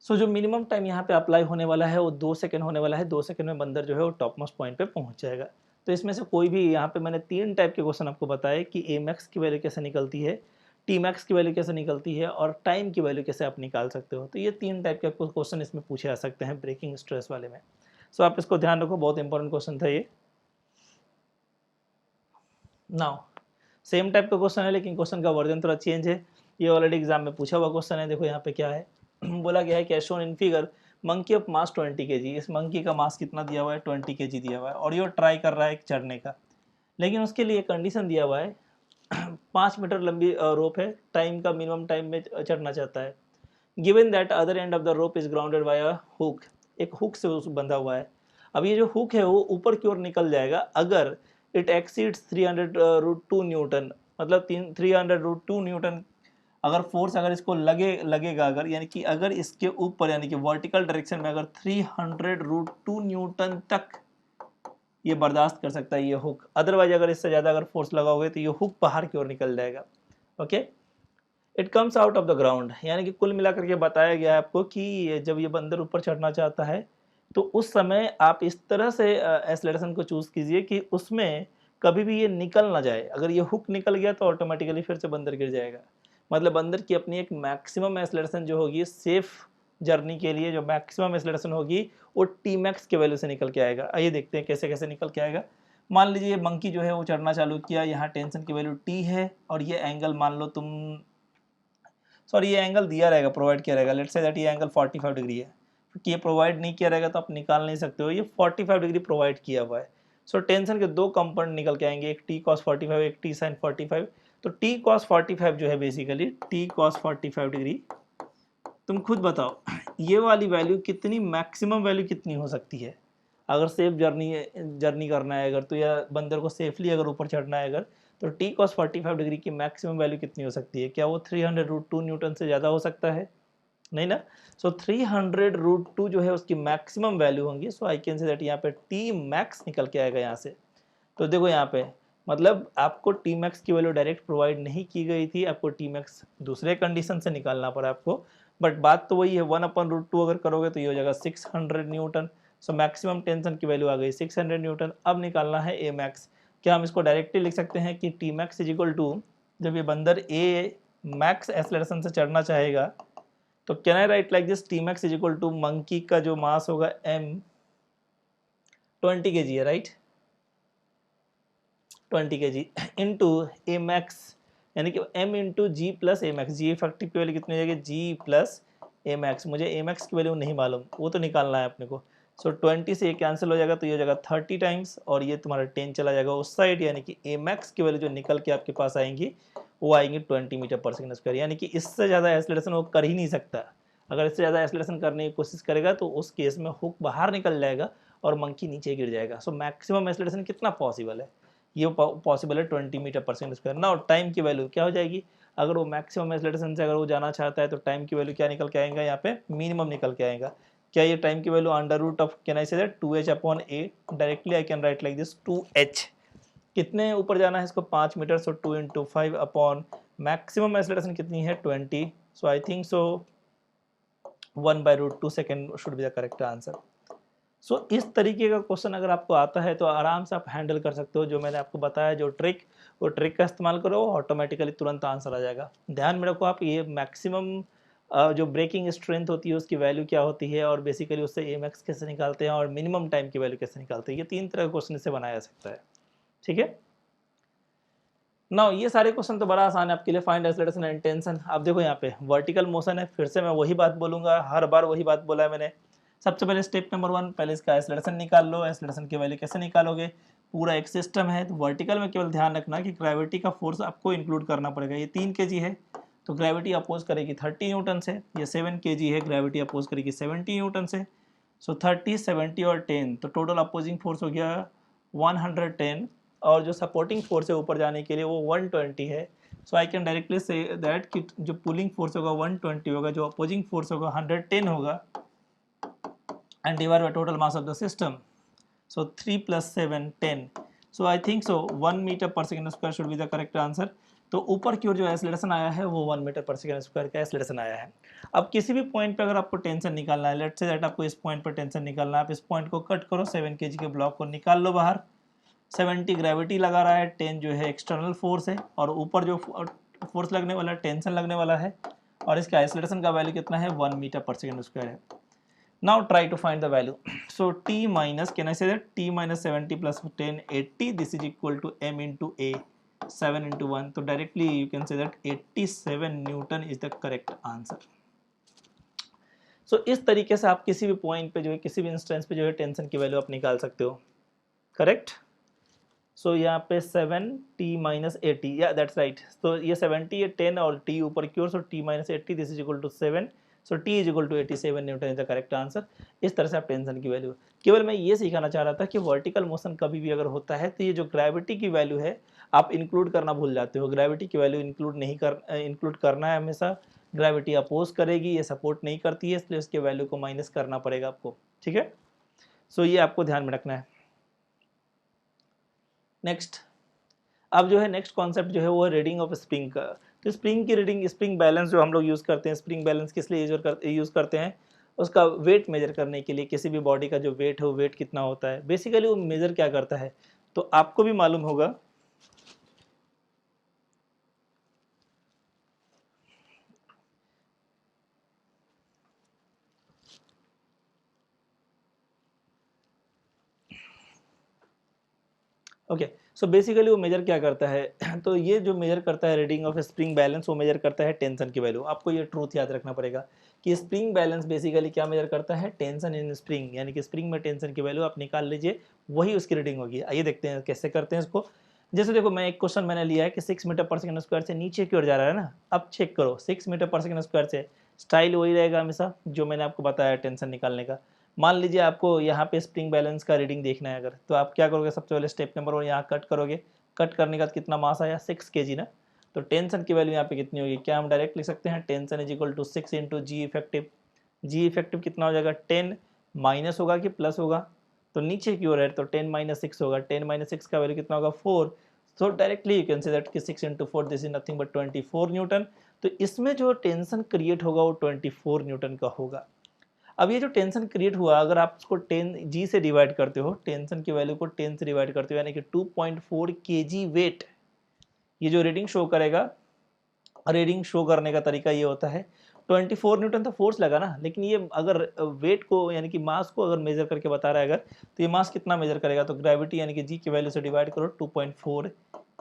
सो जो मिनिमम टाइम यहाँ पे अप्लाई होने वाला है वो 2 सेकंड होने वाला है। 2 सेकंड में बंदर जो है वो टॉप मोस्ट पॉइंट पे पहुंच जाएगा। तो इसमें से कोई भी, यहाँ पे मैंने 3 टाइप के क्वेश्चन आपको बताए कि ए मैक्स की वैल्यू कैसे निकलती है, टी मैक्स की वैल्यू कैसे निकलती है, और टाइम की वैल्यू कैसे आप निकाल सकते हो। तो ये 3 टाइप के आपको क्वेश्चन इसमें पूछे जा सकते हैं ब्रेकिंग स्ट्रेस वाले में। सो आप इसको ध्यान रखो, बहुत इंपॉर्टेंट क्वेश्चन था ये। नाउ सेम टाइप का क्वेश्चन है लेकिन क्वेश्चन का वर्जन थोड़ा चेंज है। ये ऑलरेडी एग्जाम में पूछा हुआ क्वेश्चन है। देखो यहाँ पे क्या है बोला गया है कि shown in figure monkey of mass 20 kg। इस मंकी का मास कितना दिया हुआ है, 20 kg दिया हुआ है, और ये ट्राई कर रहा है चढ़ने का। लेकिन उसके लिए कंडीशन दिया हुआ है 5 मीटर लंबी रोप है, टाइम का मिनिमम टाइम में चढ़ना चाहता है। Given that other end of the rope is grounded by a hook, एक हुक से उस बंधा हुआ है। अब ये जो हुक है वो ऊपर की ओर निकल जाएगा अगर इट एक्सीड्स 300√2 न्यूटन, मतलब 300√2 न्यूटन अगर फोर्स अगर इसको लगेगा अगर, यानी कि अगर इसके ऊपर यानी कि वर्टिकल डायरेक्शन में अगर 300√2 न्यूटन तक ये बर्दाश्त कर सकता है ये हुक। अदरवाइज अगर इससे ज़्यादा अगर फोर्स लगाओगे तो ये हुक बाहर की ओर निकल जाएगा। Okay, it comes out of the ground, यानी कि कुल मिलाकर के बताया गया है आपको कि जब ये बंदर ऊपर चढ़ना चाहता है तो उस समय आप इस तरह से एक्सेलरेशन को चूज़ कीजिए कि उसमें कभी भी ये निकल ना जाए। अगर ये हुक निकल गया तो ऑटोमेटिकली फिर से बंदर गिर जाएगा। मतलब बंदर की अपनी एक मैक्सिमम एक्सेलरेशन जो होगी सेफ जर्नी के लिए, जो मैक्सिमम एक्सेलरेशन होगी वो टी मैक्स के वैल्यू से निकल के आएगा। आइए देखते हैं कैसे कैसे निकल के आएगा। मान लीजिए ये मंकी जो है वो चढ़ना चालू किया, यहाँ टेंशन की वैल्यू टी है और ये एंगल मान लो तुम, सॉरी ये एंगल दिया रहेगा, प्रोवाइड किया रहेगा, लेट्स से दैट ये एंगल 45 डिग्री है, क्योंकि ये प्रोवाइड नहीं किया रहेगा तो आप निकाल नहीं सकते हो, ये 45 डिग्री प्रोवाइड किया हुआ है। सो टेंशन के दो कंपोनेंट निकल के आएंगे, एक टी कॉस 45, एक टी साइन 45। तो टी कॉस 45 जो है बेसिकली टी कॉस 45 डिग्री, तुम खुद बताओ ये वाली वैल्यू कितनी, मैक्सिमम वैल्यू कितनी हो सकती है अगर सेफ जर्नी करना है अगर, तो या बंदर को सेफली अगर ऊपर चढ़ना है अगर, तो टी कॉस 45 डिग्री की मैक्सिमम वैल्यू कितनी हो सकती है? क्या वो 300√2 न्यूटन से ज़्यादा हो सकता है? नहीं ना। सो 300√2 जो है उसकी मैक्सिमम वैल्यू होंगी। सो आई कैन से दैट यहाँ पे टी मैक्स निकल के आएगा यहाँ से। तो देखो यहाँ पे मतलब आपको टी मैक्स की वैल्यू डायरेक्ट प्रोवाइड नहीं की गई थी, आपको टी मैक्स दूसरे कंडीशन से निकालना पड़ा आपको, बट बात तो वही है, 1/√2 अगर करोगे तो ये हो जाएगा 600 न्यूटन। सो मैक्सिमम टेंशन की वैल्यू आ गई 600 न्यूटन। अब निकालना है ए मैक्स। क्या हम इसको डायरेक्टली लिख सकते हैं कि T max is equal to, जब ये बंदर ए मैक्स एक्सेलरेशन से चढ़ना चाहेगा तो can I write like this, T max is equal to monkey का जो मास होगा m 20 kg है, right, 20 kg into a max, यानी कि m into g plus a max. G effective की वैल्यू कितनी हो जाएगी? G plus a max. मुझे ए मैक्स की वैल्यू नहीं मालूम, वो तो निकालना है अपने को। सो 20 से ये कैंसिल हो जाएगा तो ये हो जाएगा 30 टाइम्स, और ये तुम्हारा 10 चला जाएगा उस साइड, यानी कि ए मैक्स की वैल्यू जो निकल के आपके पास आएंगी वो आएंगी 20 मीटर पर सेकंड स्क्वायर, यानी कि इससे ज़्यादा एक्सेलरेशन वो कर ही नहीं सकता। अगर इससे ज़्यादा एक्सेलरेशन करने की कोशिश करेगा तो उस केस में हुक बाहर निकल जाएगा और मंकी नीचे गिर जाएगा। सो मैक्सिमम एक्सेलरेशन कितना पॉसिबल है? ये पॉसिबल है 20 मीटर पर सेकंड स्क्वायर ना। और टाइम की वैल्यू क्या हो जाएगी? अगर वो मैक्सिमम एक्सेलरेशन से अगर वो जाना चाहता है तो टाइम की वैल्यू क्या निकल के आएगा? यहाँ पे मिनिमम निकल के आएगा। क्या ये टाइम की value under root of, can I say that 2h/a, directly I can write like this 2h। कितने ऊपर जाना है इसको? 5 meter. So 2 × 5 upon maximum acceleration कितनी है? 20। So I think so 1/√2 second should be the correct answer. So इस तरीके का क्वेश्चन अगर आपको आता है तो आराम से आप हैंडल कर सकते हो। जो मैंने आपको बताया जो ट्रिक, वो ट्रिक का इस्तेमाल करो, ऑटोमेटिकली तुरंत आंसर आ जाएगा। ध्यान में रखो आप, ये मैक्सिमम जो ब्रेकिंग स्ट्रेंथ होती है उसकी वैल्यू क्या होती है, और बेसिकली उससे ए मैक्स कैसे निकालते हैं, और मिनिमम टाइम की वैल्यू कैसे निकालते हैं, ये 3 तरह का क्वेश्चन इससे बनाया जा सकता है। ठीक है ना। ये सारे क्वेश्चन तो बड़ा आसान है आपके लिए। Find acceleration and tension. आप देखो यहाँ पे वर्टिकल मोशन है, फिर से मैं वही बात बोलूंगा, हर बार वही बात बोला है मैंने। सबसे पहले स्टेप नंबर 1, पहले इसका एक्सेलरेशन निकाल लो। एक्सेलरेशन की वैल्यू कैसे निकालोगे? पूरा एक सिस्टम है, तो वर्टिकल में केवल ध्यान रखना कि ग्रेविटी का फोर्स आपको इंक्लूड करना पड़ेगा। ये 3 kg है तो ग्रेविटी अपोज करेगी 30 न्यूटन से। ये 7 kg है, ग्रेविटी अपोज करेगी 70 न्यूटन से। सो 30, 70 और 10, तो टोटल अपोजिंग फोर्स हो गया 110, और जो सपोर्टिंग फोर्स है ऊपर जाने के लिए वो 120 है। So I can directly say that कि जो पुलिंग फोर्स होगा 120 होगा, जो अपोजिंग फोर्स होगा 110 होगा, and divide by total mass of the system. So 3 plus 7, 10. So I think so 1 meter per second square should be the correct answer. तो ऊपर की ओर जो एक्सेलरेशन आया है वो 1 मीटर पर सेकंड स्क्वायर का एक्सेलरेशन आया है। अब किसी भी पॉइंट पे अगर आपको टेंशन निकालना है, लेट्स से दैट आपको इस पॉइंट पर टेंशन निकालना है, आप इस पॉइंट को कट करो, 7 kg के ब्लॉक को निकाल लो बाहर। 70 ग्रेविटी लगा रहा है, 10 जो है एक्सटर्नल फोर्स है, और ऊपर जो फोर्स लगने वाला है, टेंशन लगने वाला है, और इसका एक्सेलरेशन का वैल्यू कितना है? 1 मीटर पर सेकंड स्क्वायर है। Now try to find the value. So t minus, can I say that t minus 70 plus 10, 80, this is equal to m into a, 7 into 1. So directly you can say that 87 Newton is the correct answer. So इस तरीके से आप किसी भी point पे जो है, किसी भी इंस्टेंस पे जो है टेंशन की वैल्यू आप निकाल सकते हो। करेक्ट। सो यहाँ पे 7t minus 80, या दैट्स राइट। तो ये 70 है, 10 और t ऊपर की ओर, so t minus 80, this is equal to 7। So t is equal to 87 newton is the correct answer. इस तरह से आप टेंशन की वैल्यू, केवल मैं ये सिखाना चाह रहा था कि वर्टिकल मोशन कभी भी अगर होता है तो ये जो ग्रेविटी की वैल्यू है आप इंक्लूड करना भूल जाते हो। ग्रेविटी की वैल्यू इंक्लूड करना है हमेशा। ग्रेविटी अपोज करेगी, ये सपोर्ट नहीं करती है, इसलिए उसके वैल्यू को माइनस करना पड़ेगा आपको। ठीक है, सो ये आपको ध्यान में रखना है। नेक्स्ट, अब जो है नेक्स्ट कॉन्सेप्ट जो है वो है रीडिंग ऑफ स्प्रिंग का। तो स्प्रिंग की रीडिंग, स्प्रिंग बैलेंस जो हम लोग यूज़ करते हैं, स्प्रिंग बैलेंस किस लिए यूज़ करते हैं? उसका वेट मेजर करने के लिए। किसी भी बॉडी का जो वेट है वो वेट कितना होता है, बेसिकली वो मेजर क्या करता है? तो आपको भी मालूम होगा ओके। सो बेसिकली वो मेजर क्या करता है तो ये जो मेजर करता है रीडिंग ऑफ स्प्रिंग बैलेंस, वो मेजर करता है टेंशन की वैल्यू। आपको ये ट्रूथ याद रखना पड़ेगा कि स्प्रिंग बैलेंस बेसिकली क्या मेजर करता है, टेंशन इन स्प्रिंग, यानी कि स्प्रिंग में टेंशन की वैल्यू आप निकाल लीजिए, वही उसकी रीडिंग होगी। आइए देखते हैं कैसे करते हैं इसको। जैसे देखो मैं एक क्वेश्चन मैंने लिया है कि 6 मीटर पर सेकंड स्क्वायर से नीचे की ओर जा रहा है ना। अब चेक करो 6 मीटर पर सेकंड स्क्वायर से स्टाइल वही रहेगा हमेशा जो मैंने आपको बताया टेंशन निकालने का। मान लीजिए आपको यहाँ पे स्प्रिंग बैलेंस का रीडिंग देखना है अगर, तो आप क्या करोगे, सबसे पहले स्टेप नंबर 1 यहाँ कट करोगे। कट करने का कितना मास आया 6 kg ना। तो टेंशन की वैल्यू यहाँ पे कितनी होगी, क्या हम डायरेक्ट लिख सकते हैं tension is equal to 6 into g effective. G effective कितना हो जाएगा 10, माइनस होगा कि प्लस होगा, तो नीचे की ओर है तो 10 माइनस 6 होगा। 10 माइनस 6 का वैल्यू कितना होगा 4। सो directly you can say that कि 6 into 4 this is nothing but 24 Newton. तो इसमें जो टेंशन क्रिएट होगा वो 24 न्यूटन का होगा। अब ये जो टेंशन क्रिएट हुआ अगर आप उसको 10 जी से डिवाइड करते हो, टेंशन की वैल्यू को 10 से डिवाइड करते हो, यानी कि 2.4 kg वेट, ये जो रीडिंग शो करेगा। रीडिंग शो करने का तरीका ये होता है 24 न्यूटन तो फोर्स लगा ना, लेकिन ये अगर वेट को यानी कि मास को अगर मेजर करके बता रहा है अगर, तो ये मास कितना मेजर करेगा, तो ग्रेविटी यानी कि जी की वैल्यू से डिवाइड करो 2.4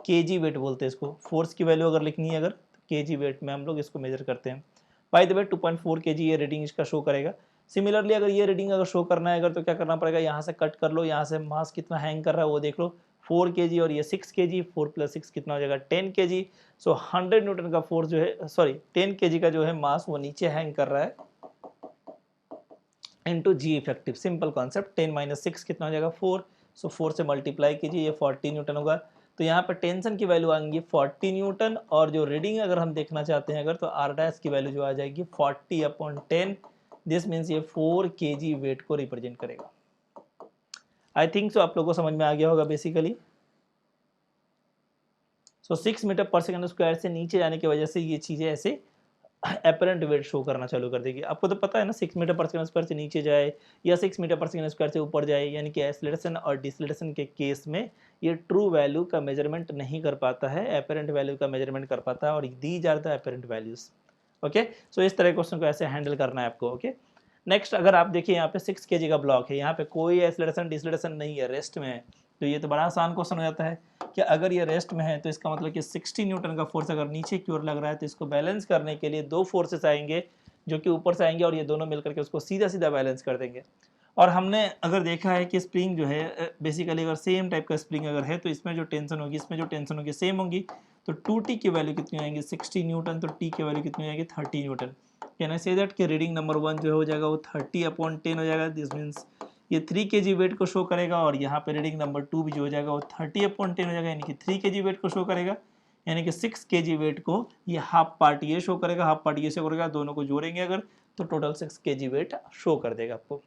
kg वेट बोलते हैं इसको। फोर्स की वैल्यू अगर लिखनी है अगर, तो kg वेट में हम लोग इसको मेजर करते हैं। बाय द वे 2.4 kg ये रीडिंग इसका शो करेगा। सिमिलरली अगर ये रीडिंग अगर शो करना है अगर, तो क्या करना पड़ेगा, यहाँ से कट कर लो, यहाँ से मास कितना हैंग कर रहा है वो देख लो 4 kg, और ये 6 kg, 4 + 6 कितना हो जाएगा 10 kg। सो 100 न्यूटन का फोर्स जो है, सॉरी 10 kg का जो है मास वो नीचे हैंग कर रहा है into g effective. Simple concept, 10 minus 6 कितना हो जाएगा 4। सो 4 से मल्टीप्लाई कीजिए, ये 40 न्यूटन होगा। तो यहाँ पर टेंशन की वैल्यू आएंगी 40 न्यूटन, और जो रीडिंग अगर हम देखना चाहते हैं अगर, तो आर डैश की वैल्यू जो आ जाएगी 40/10। दिस मीन्स ये 4 kg वेट को रिप्रेजेंट करेगा। आई थिंक सो आप लोगों को समझ में आ गया होगा बेसिकली। सो 6 मीटर पर सेकंड स्क्वायर से नीचे जाने की वजह से ये चीज़ें ऐसे अपरेंट वेट शो करना चालू कर देगी। आपको तो पता है ना 6 मीटर पर सेकंड स्क्वायर से नीचे जाए या 6 मीटर पर सेकंड स्क्वायर से ऊपर जाए, यानी कि एक्सीलरेशन और डिसलेरेशन के केस में ये ट्रू वैल्यू का मेजरमेंट नहीं कर पाता है, अपरेंट वैल्यू का मेजरमेंट कर पाता है, और these are the apparent values. Okay, so इस तरह क्वेश्चन को ऐसे हैंडल करना है आपको। ओके, नेक्स्ट अगर आप देखिए यहाँ पे 6 kg का ब्लॉक है, यहाँ पे कोई एक्सीलरेशन डिसलेरेशन नहीं है, रेस्ट में है, तो ये तो बड़ा आसान क्वेश्चन हो जाता है कि अगर ये रेस्ट में है तो इसका मतलब कि 60 न्यूटन का फोर्स अगर नीचे की ओर लग रहा है, तो इसको बैलेंस करने के लिए दो फोर्सेस आएंगे जो कि ऊपर से आएंगे, और ये दोनों मिलकर के उसको सीधा सीधा बैलेंस कर देंगे। और हमने अगर देखा है कि स्प्रिंग जो है बेसिकली अगर सेम टाइप का स्प्रिंग अगर है, तो इसमें जो टेंशन होगी इसमें जो टेंशन होगी सेम होगी। तो 2t की वैल्यू कितनी आएंगी 60 न्यूटन, तो t की वैल्यू कितनी आएगी 30 Newton. Can I say that कि रीडिंग नंबर 1 जो हो जाएगा वो 30/10 हो जाएगा। दिस मीन्स ये 3 kg वेट को शो करेगा, और यहाँ पे रीडिंग नंबर 2 भी जो हो जाएगा वो 30/10 हो जाएगा, यानी कि 3 kg वेट को शो करेगा। यानी कि 6 kg वेट को ये हाफ पार्ट ये शो करेगा, हाफ पार्ट ये शो करेगा, दोनों को जोड़ेंगे अगर, तो टोटल 6 kg वेट शो कर देगा आपको।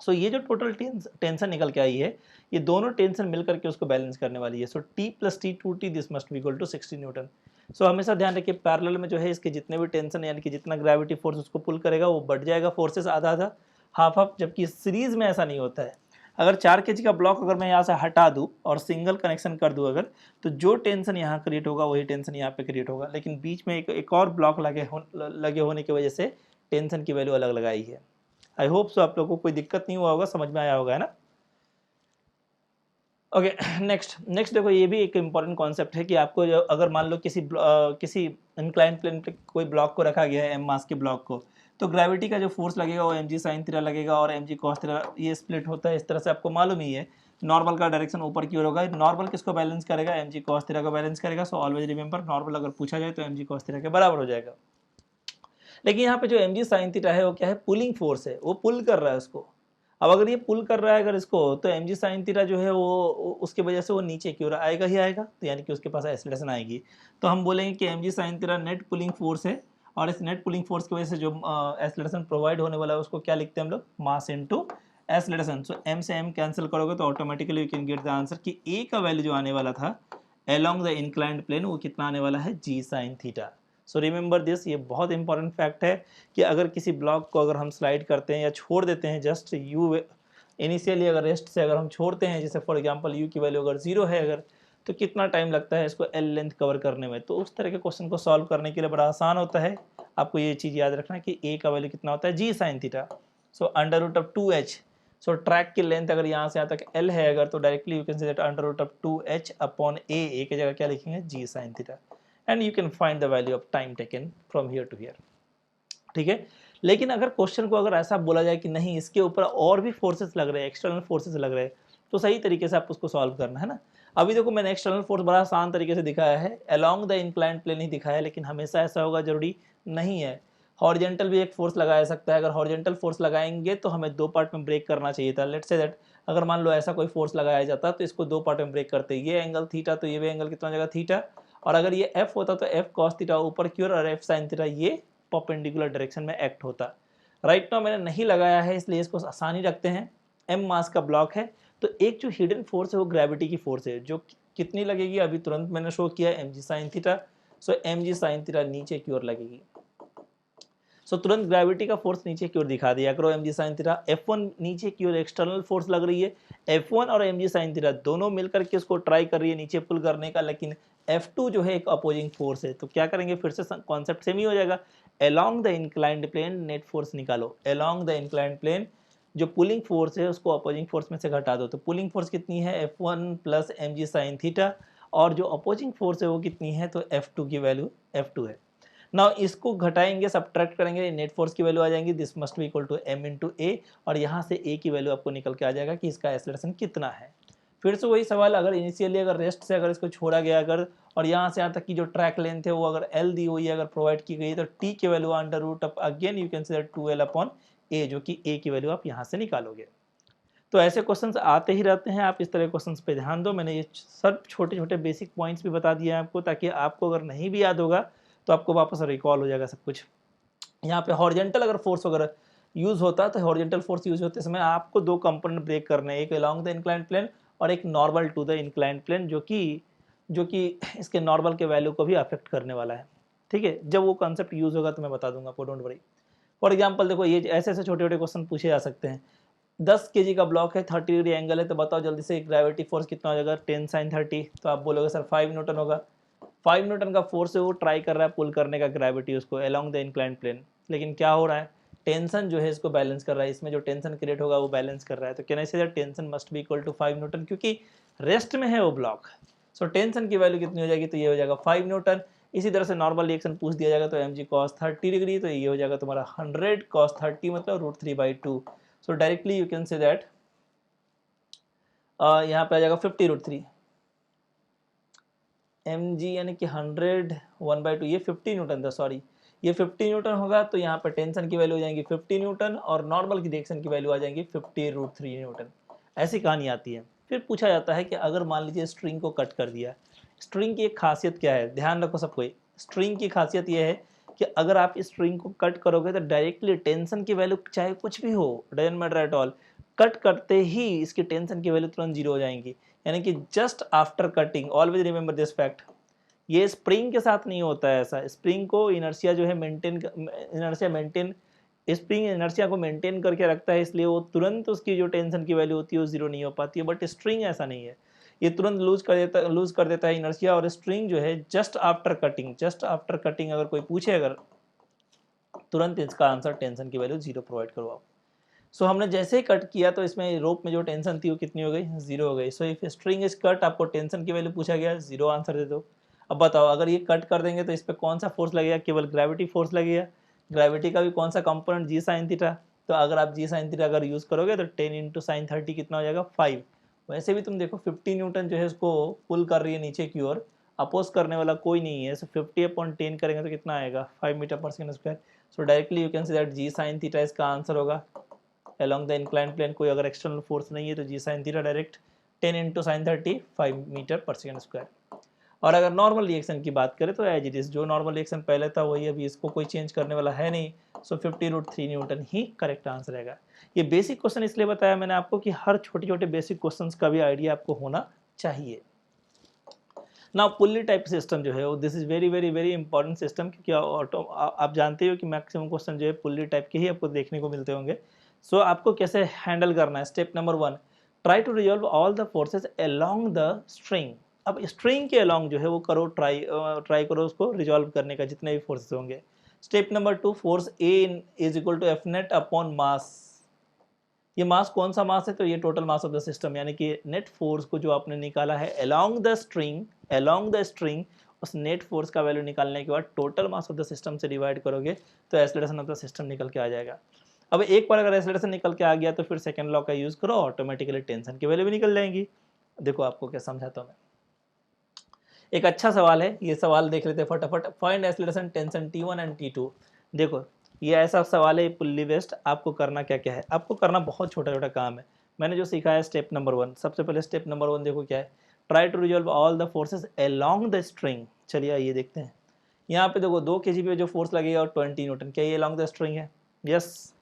सो ये जो टोटल टेंशन निकल के आई है, ये दोनों टेंशन मिलकर के उसको बैलेंस करने वाली है। So T + T 2T this must be equal to 60 newton. So हमेशा ध्यान रखिए पैरेलल में जो है इसके जितने भी टेंशन यानी कि जितना ग्रेविटी फोर्स उसको पुल करेगा वो बढ़ जाएगा फोर्सेस आधा आधा, हाफ हाफ, जबकि सीरीज में ऐसा नहीं होता है। अगर 4 kg का ब्लॉक अगर मैं यहाँ से हटा दूँ और सिंगल कनेक्शन कर दूँ अगर, तो जो टेंशन यहाँ क्रिएट होगा वही टेंशन यहाँ पे क्रिएट होगा, लेकिन बीच में एक और ब्लॉक लगे होने की वजह से टेंशन की वैल्यू अलग लगाई है। आई होप सो आप लोगों को कोई दिक्कत नहीं हुआ होगा, समझ में आया होगा, है ना। ओके, नेक्स्ट देखो ये भी एक इम्पॉर्टेंट कॉन्सेप्ट है कि आपको जो अगर मान लो किसी इंक्लाइन प्लेन पे कोई ब्लॉक को रखा गया है एम मास के ब्लॉक को, तो ग्रेविटी का जो फोर्स लगेगा वो mg sin थीटा लगेगा, और mg cos थीटा ये स्प्लिट होता है इस तरह से, आपको मालूम ही है। नॉर्मल का डायरेक्शन ऊपर की ओर होगा, नॉर्मल किसको बैलेंस करेगा mg cos थीटा को बैलेंस करेगा। सो ऑलवेज रिमेंबर नॉर्मल अगर पूछा जाए तो mg cos थीटा के बराबर हो जाएगा। लेकिन यहाँ पे जो mg sin थीटा है वो क्या है, पुलिंग फोर्स है, वो पुल कर रहा है उसको। अब अगर ये पुल कर रहा है अगर इसको, तो mg sin थीटा जो है वो उसकी वजह से वो नीचे की ओर आएगा ही आएगा, तो यानी कि उसके पास एक्सीलरेशन आएगी। तो हम बोलेंगे कि mg sin theta net pulling force है, और इस नेट पुलिंग फोर्स की वजह से जो एक्सीलरेशन प्रोवाइड होने वाला है उसको क्या लिखते हैं हम लोग, मास इनटू एक्सीलरेशन। सो m से m कैंसिल करोगे तो automatically you can get the answer कि a का वैल्यू जो आने वाला था अलोंग द इंक्लाइंड प्लेन वो कितना आने वाला है g sin theta. So remember this, ये बहुत इंपॉर्टेंट फैक्ट है कि अगर किसी ब्लॉक को अगर हम स्लाइड करते हैं या छोड़ देते हैं जस्ट यू इनिशियली अगर रेस्ट से अगर हम छोड़ते हैं, जैसे फॉर एग्जांपल यू की वैल्यू अगर 0 है अगर, तो कितना टाइम लगता है इसको एल लेंथ कवर करने में। तो उस तरह के क्वेश्चन को सॉल्व करने के लिए बड़ा आसान होता है। आपको ये चीज़ याद रखना कि ए का वैल्यू कितना होता है, g sine theta. So under root of 2h। So track की लेंथ अगर यहाँ से यहाँ तक एल है अगर, तो directly you can say that under root of 2h upon A की जगह क्या लिखेंगे, g sine theta, and you can find the value of time taken from here to here. ठीक है। लेकिन अगर क्वेश्चन को अगर ऐसा बोला जाए कि नहीं इसके ऊपर और भी फोर्सेस लग रहे हैं, एक्सटर्नल फोर्सेस लग रहे हैं, तो सही तरीके से आप उसको सॉल्व करना है ना। अभी देखो मैंने एक्सटर्नल फोर्स बड़ा आसान तरीके से दिखाया है, अलोंग द इंक्लाइंड प्लेन ही दिखाया है, लेकिन हमेशा ऐसा होगा जरूरी नहीं है। हॉरिजेंटल भी एक फोर्स लगाया सकता है, अगर हॉरिजेंटल फोर्स लगाएंगे तो हमें दो पार्ट में ब्रेक करना चाहिए था। लेट्स से दैट अगर मान लो ऐसा कोई फोर्स लगाया जाता तो इसको दो पार्ट में ब्रेक करते, ये एंगल थीटा तो ये भी एंगल कितना जगह थीटा, और अगर ये एफ होता तो एफ कॉस थीटा ऊपर की ओर और एफ साइन थीटा ये परपेंडिकुलर डायरेक्शन में एक्ट होता। राइट नाउ मैंने नहीं लगाया है इसलिए इसको आसानी रखते हैं। एम मास का ब्लॉक है, तो एक जो हिडन फोर्स है वो ग्रेविटी की फोर्स है, जो कितनी लगेगी अभी तुरंत मैंने शो किया, एम जी साइन थीटा। सो एम जी साइन थीटा नीचे की ओर लगेगी। सो तुरंत ग्रेविटी का फोर्स नीचे की ओर दिखा दिया करो, M g sine theta. F1 नीचे की ओर एक्सटर्नल फोर्स लग रही है, F1 और एम जी साइन थीटा दोनों मिलकर के उसको ट्राई कर रही है नीचे पुल करने का, लेकिन F2 जो है एक अपोजिंग फोर्स है। तो क्या करेंगे, फिर से कॉन्सेप्ट सेम ही हो जाएगा। Along the inclined plane net force निकालो, अलोंग द इंक्लाइंड प्लेन जो पुलिंग फोर्स है उसको अपोजिंग फोर्स में से घटा दो। तो पुलिंग फोर्स कितनी है, F1 plus m g sine theta, और जो अपोजिंग फोर्स है वो कितनी है, तो F2 की वैल्यू F2 है। नाउ इसको घटाएंगे, सब्ट्रैक्ट करेंगे, नेट फोर्स की वैल्यू आ जाएंगी, this must be equal to M into A, और यहाँ से ए की वैल्यू आपको निकल के आ जाएगा कि इसका एक्सेलरेशन कितना है। फिर से वही सवाल, अगर इनिशियली अगर रेस्ट से अगर इसको छोड़ा गया अगर, और यहाँ से यहाँ तक की जो ट्रैक लेंथ है वो अगर एल दी हुई है अगर प्रोवाइड की गई, तो टी की value under root of again you can say 2l upon ए, जो कि ए की वैल्यू आप यहाँ से निकालोगे। तो ऐसे क्वेश्चंस आते ही रहते हैं, आप इस तरह क्वेश्चंस पे ध्यान दो। मैंने ये सब छोटे छोटे बेसिक पॉइंट्स भी बता दिए हैं आपको, ताकि आपको अगर नहीं भी याद होगा तो आपको वापस रिकॉल हो जाएगा सब कुछ। यहाँ पे हॉरिजेंटल अगर फोर्स अगर यूज होता तो हॉरिजेंटल फोर्स यूज होते समय आपको दो कंपोनेंट ब्रेक करने हैं, एक अलोंग द इंक्लाइंड प्लेन और एक normal to the inclined plane, जो कि इसके नॉर्मल के वैल्यू को भी अफेक्ट करने वाला है। ठीक है, जब वो कॉन्सेप्ट यूज होगा तो मैं बता दूंगा आपको, डोंट वरी। फॉर एग्जाम्पल देखो ये ऐसे ऐसे छोटे छोटे क्वेश्चन पूछे जा सकते हैं। 10 केजी का ब्लॉक है, 30 डिग्री एंगल है, तो बताओ जल्दी से ग्रेविटी फोर्स कितना हो जाएगा, 10 साइन 30। तो आप बोलोगे सर 5 न्यूटन होगा। 5 न्यूटन का फोर्स है, वो ट्राई कर रहा है पुल करने का ग्रेविटी उसको अलोंग द इंक्लाइंड प्लेन, लेकिन क्या हो रहा है, टेंशन जो है इसको बैलेंस कर रहा है, इसमें जो टेंशन क्रिएट होगा वो बैलेंस कर रहा है। तो can I say that tension must be equal to 5 newton, क्योंकि रेस्ट में है वो ब्लॉक। सो टेंशन की वैल्यू कितनी हो जाएगी, तो ये हो जाएगा 5 न्यूटन। इसी तरह से नॉर्मल रिएक्शन पूछ दिया जाएगा तो एम जी कॉस 30 डिग्री, तो ये हो जाएगा तुम्हारा 100 कॉस 30 मतलब √3/2। सो directly you can say that यहाँ पे आ जाएगा 50√3 एम जी, यानी कि 100 1/2, ये 50 न्यूटन था, सॉरी ये 50 न्यूटन होगा। तो यहाँ पर टेंशन की वैल्यू हो जाएंगी 50 न्यूटन और नॉर्मल की रिएक्शन की वैल्यू आ जाएंगी 50√3 न्यूटन। ऐसी कहानी आती है। फिर पूछा जाता है कि अगर मान लीजिए स्ट्रिंग को कट कर दिया, स्ट्रिंग की एक खासियत क्या है, ध्यान रखो सब कोई, स्ट्रिंग की खासियत यह है कि अगर आप स्ट्रिंग को कट करोगे तो डायरेक्टली टेंशन की वैल्यू चाहे कुछ भी हो, doesn't matter at all, cut करते ही इसकी टेंशन की वैल्यू तुरंत जीरो हो जाएंगी। यानी कि just after cutting, always remember this fact, ये स्प्रिंग के साथ नहीं होता है ऐसा। स्प्रिंग को इनर्शिया जो है स्प्रिंग इनर्शिया को मेंटेन करके रखता है, इसलिए वो तुरंत उसकी जो टेंशन की वैल्यू होती है वो जीरो नहीं हो पाती है। बट स्ट्रिंग ऐसा नहीं है, ये तुरंत लूज कर देता है इनर्शिया। और स्ट्रिंग जो है जस्ट आफ्टर कटिंग अगर कोई पूछे अगर, तुरंत इसका आंसर टेंशन की वैल्यू जीरो प्रोवाइड करो आप। सो हमने जैसे ही कट किया तो इसमें रोप में जो टेंशन थी वो कितनी हो गई, जीरो हो गई। So if string is cut, आपको टेंशन की वैल्यू पूछा गया, जीरो आंसर दे दो। अब बताओ अगर ये कट कर देंगे तो इस पर कौन सा फोर्स लगेगा, केवल ग्रेविटी फोर्स लगेगा। ग्रेविटी का भी कौन सा कंपोनेंट, जी साइन थीटा। तो अगर आप जी साइन थीटा अगर यूज करोगे तो 10 इंटू साइन 30 कितना हो जाएगा, 5। वैसे भी तुम देखो 50 न्यूटन जो है इसको पुल कर रही है नीचे की ओर, अपोज करने वाला कोई नहीं है। सो 50/10 करेंगे तो कितना आएगा, 5 मीटर पर second square. So directly you can say that g sine theta इसका आंसर होगा। अलोंग द इंक्लाइंड प्लेन कोई अगर एक्सटर्नल फोर्स नहीं है तो g sine theta direct 10 into sine 30 5 meter पर सेकंड स्क्वायर। और अगर नॉर्मल रिएक्शन की बात करें तो एज इट इज जो नॉर्मल रिएक्शन पहले था वही, अभी इसको कोई चेंज करने वाला है नहीं। सो 50√3 न्यूटन ही करेक्ट आंसर रहेगा। ये बेसिक क्वेश्चन इसलिए बताया मैंने आपको कि हर छोटे छोटे बेसिक क्वेश्चंस का भी आइडिया आपको होना चाहिए ना। पुल्ली टाइप सिस्टम जो है वो this is very very very important system, क्योंकि ऑटो आप जानते हो कि मैक्सिमम क्वेश्चन जो है पुल्ली टाइप के ही आपको देखने को मिलते होंगे। सो आपको कैसे हैंडल करना है, step number 1, try to resolve all the forces along the string. अब स्ट्रिंग के अलोंग जो है वो करो, ट्राई करो उसको रिजॉल्व करने का, जितने भी फोर्सेस होंगे। Step number 2, force a is equal to f net upon mass. ये मास कौन सा मास है, तो ये total mass of the system, यानी कि नेट फोर्स को जो आपने निकाला है अलोंग द स्ट्रिंग, उस नेट फोर्स का वैल्यू निकालने के बाद total mass of the system से डिवाइड करोगे तो एक्सेलरेशन ऑफ द सिस्टम निकल के आ जाएगा। अब एक बार अगर एक्सेलरेशन निकल के आ गया तो फिर सेकंड लॉ का यूज करो, ऑटोमेटिकली टेंशन की वैल्यू भी निकल जाएंगी। देखो आपको क्या समझाता हूं मैं, एक अच्छा सवाल है, ये सवाल देख लेते हैं फटाफट। Find acceleration tension T1 and T2। देखो ये ऐसा सवाल है पुल्ली बेस्ड। आपको करना क्या क्या है, आपको करना बहुत छोटा छोटा काम है। मैंने जो सीखा है स्टेप नंबर 1, सबसे पहले स्टेप नंबर 1 देखो क्या है, try to resolve all the forces along the string. चलिए आइए देखते हैं। यहाँ पे देखो 2 kg पे जो फोर्स लगेगा और 20 न्यूटन, क्या ये अलोंग द स्ट्रिंग है? यस।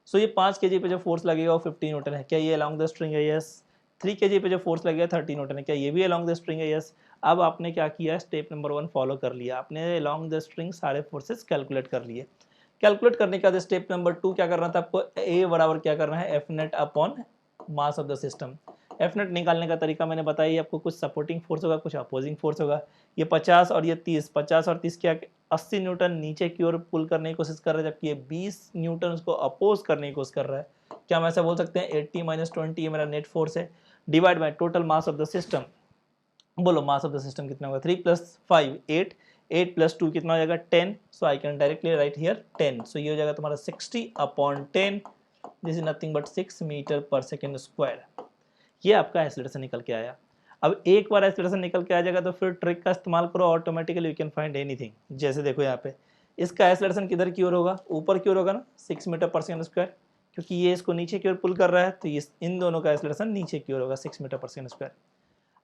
सो ये 5 kg पे जो फोर्स लगेगा वो 15 न्यूटन है, क्या ये अलोंग द स्ट्रिंग है? यस। 3 kg पे जो फोर्स लगेगा 30 न्यूटन है, क्या ये भी अलोंग द स्ट्रिंग है? यस। अब आपने क्या किया, स्टेप नंबर 1 फॉलो कर लिया, आपने अलोंग द स्ट्रिंग सारे फोर्सेस कैलकुलेट कर लिए। कैलकुलेट करने के बाद स्टेप नंबर 2 क्या करना था आपको, ए बराबर क्या करना है, F net upon mass of the system. F net निकालने का तरीका मैंने बताया आपको, कुछ सपोर्टिंग फोर्स होगा, कुछ अपोजिंग फोर्स होगा। ये 50 और ये 30, 50 और 30 क्या 80 न्यूटन नीचे की ओर पुल करने की कोशिश कर रहा है, जबकि ये 20 न्यूटन उसको अपोज करने की कोशिश कर रहा है। क्या हम ऐसा बोल सकते हैं 80 - 20 ये मेरा नेट फोर्स है, divide by total mass of the system. बोलो मास ऑफ द सिस्टम कितना होगा, 3 + 5 8, 8 + 2 कितना हो जाएगा 10। So I can directly write here 10। So ये हो जाएगा तुम्हारा 60/10, this is nothing but 6 meter पर सेकेंड स्क्वायर। ये आपका एक्सेलरेशन निकल के आया। अब एक बार एक्सेलरेशन निकल के आ जाएगा तो फिर ट्रिक का इस्तेमाल करो, automatically you can find anything. जैसे देखो यहाँ पे इसका एक्सेलरेशन किधर की ओर होगा, ऊपर की ओर होगा ना, 6 मीटर पर सेकेंड स्क्वायर, क्योंकि ये इसको नीचे की ओर पुल कर रहा है तो इन दोनों का एक्सेलरेशन नीचे की ओर होगा, 6 मीटर पर सेकेंड स्क्वायर।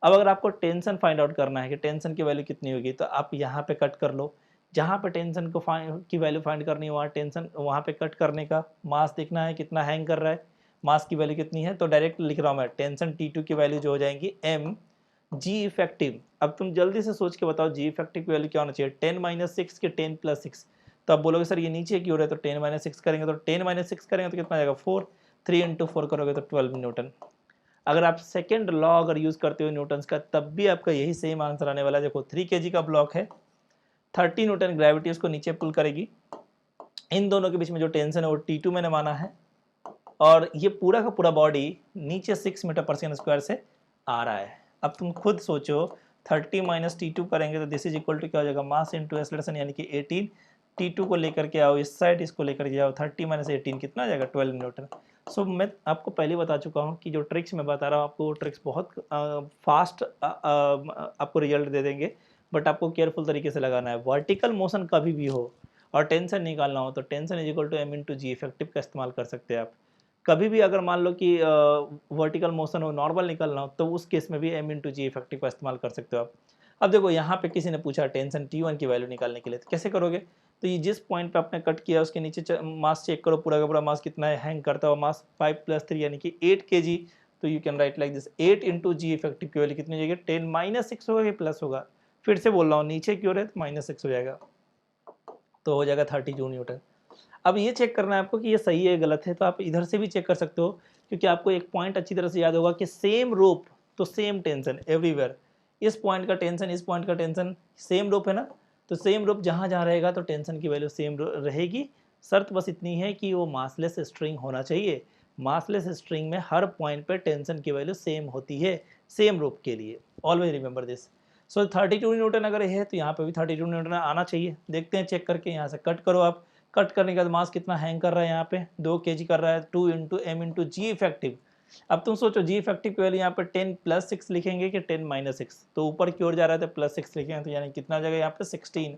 अब अगर आपको टेंशन फाइंड आउट करना है कि टेंशन की वैल्यू कितनी होगी, तो आप यहाँ पे कट कर लो, जहाँ पे टेंशन को की वैल्यू फाइंड करनी है वहाँ टेंशन, वहाँ पे कट करने का, मास देखना है कितना हैंग कर रहा है, मास की वैल्यू कितनी है, तो डायरेक्ट लिख रहा हूँ मैं, टेंशन T2 की वैल्यू जो हो जाएंगी m g इफेक्टिव। अब तुम जल्दी से सोच के बताओ जी इफेक्टिव की वैल्यू क्या होना चाहिए, 10 - 6 के 10 + 6। तो आप बोलोगे सर ये नीचे की ओर है तो 10 - 6 करेंगे, तो 10 - 6 करेंगे तो कितना आएगा 4, 3 × 4 करोगे तो 12 न्यूटन। अगर आप सेकेंड लॉ अगर यूज करते हो न्यूटन्स का, तब भी आपका यही सेम आंसर आने वाला है। देखो 3 kg का ब्लॉक है, 30 न्यूटन ग्रेविटी उसको नीचे पुल करेगी, इन दोनों के बीच में जो टेंशन है वो T2 मैंने माना है, और ये पूरा का पूरा बॉडी नीचे 6 मीटर पर सेकेंड स्क्वायर से आ रहा है। अब तुम खुद सोचो 30 - T2 करेंगे तो दिस इज इक्वल टू क्या हो जाएगा, मास इंटू एक्सेलरेशन, यानी कि 18। T2 को लेकर के आओ इस साइड, इसको लेकर के आओ, 30 - 18 कितना आ जाएगा 12 न्यूटन। सो मैं आपको पहले बता चुका हूँ कि जो ट्रिक्स मैं बता रहा हूँ आपको, वो ट्रिक्स बहुत फास्ट आपको रिजल्ट दे देंगे, बट आपको केयरफुल तरीके से लगाना है। वर्टिकल मोशन कभी भी हो और टेंशन निकालना हो तो tension is equal to m × g effective का इस्तेमाल कर सकते हैं आप। कभी भी अगर मान लो कि वर्टिकल मोशन हो, नॉर्मल निकलना हो, तो उस केस में भी m × g इफेक्टिव का इस्तेमाल कर सकते हो आप। अब देखो यहाँ पे किसी ने पूछा टेंशन T1 की वैल्यू निकालने के लिए, तो कैसे करोगे, तो ये जिस पॉइंट पे आपने कट किया उसके नीचे मास चेक करो, पूरा का पूरा मास कितना है, हैंग करता हुआ मास 5 + 3 यानी कि 8 kg। तो you can write like this, 8 × g effective की वैल्यू कितनी हो जाएगी, 10 - 6 होगा कि प्लस होगा, फिर से बोल रहा हूँ नीचे की ओर है तो -6 हो जाएगा, तो हो जाएगा 32 न्यूटन। अब ये चेक करना है आपको कि ये सही है गलत है, तो आप इधर से भी चेक कर सकते हो, क्योंकि आपको एक पॉइंट अच्छी तरह से याद होगा कि सेम रोप तो सेम टेंशन एवरीवेयर। इस पॉइंट का टेंशन, इस पॉइंट का टेंशन, सेम रोप है ना, तो सेम रोप जहाँ जहाँ रहेगा तो टेंशन की वैल्यू सेम रहेगी। शर्त बस इतनी है कि वो मासलेस स्ट्रिंग होना चाहिए। मासलेस स्ट्रिंग में हर पॉइंट पर टेंशन की वैल्यू सेम होती है, सेम रोप के लिए, always remember this. So 32 Newton अगर है तो यहाँ पे भी 32 न्यूटन आना चाहिए। देखते हैं चेक करके, यहाँ से कट करो आप, कट करने के बाद मास कितना हैंग कर रहा है, यहाँ पे 2 kg कर रहा है, 2 × m × g इफेक्टिव। अब तुम सोचो जी इफेक्टिव की वैल्यू यहाँ पे 10 + 6 लिखेंगे कि 10 - 6, तो ऊपर की ओर जा रहा है तो +6 लिखेंगे, तो यानी कितना आ जाएगा यहाँ पे 16,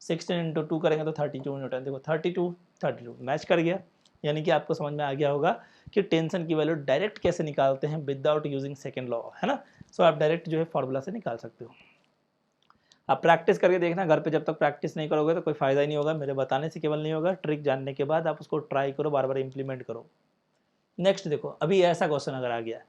16 × 2 करेंगे तो 32 न्यूटन। देखो 32 32 मैच कर गया, यानी कि आपको समझ में आ गया होगा कि टेंशन की वैल्यू डायरेक्ट कैसे निकालते हैं विदाउट यूजिंग सेकेंड लॉ, है ना। सो आप डायरेक्ट जो है फॉर्मूला से निकाल सकते हो। आप प्रैक्टिस करके देखना घर पे, जब तक प्रैक्टिस नहीं करोगे तो कोई फायदा ही नहीं होगा, मेरे बताने से केवल नहीं होगा, ट्रिक जानने के बाद आप उसको ट्राई करो, बार बार इंप्लीमेंट करो। नेक्स्ट देखो, अभी ऐसा क्वेश्चन अगर आ गया,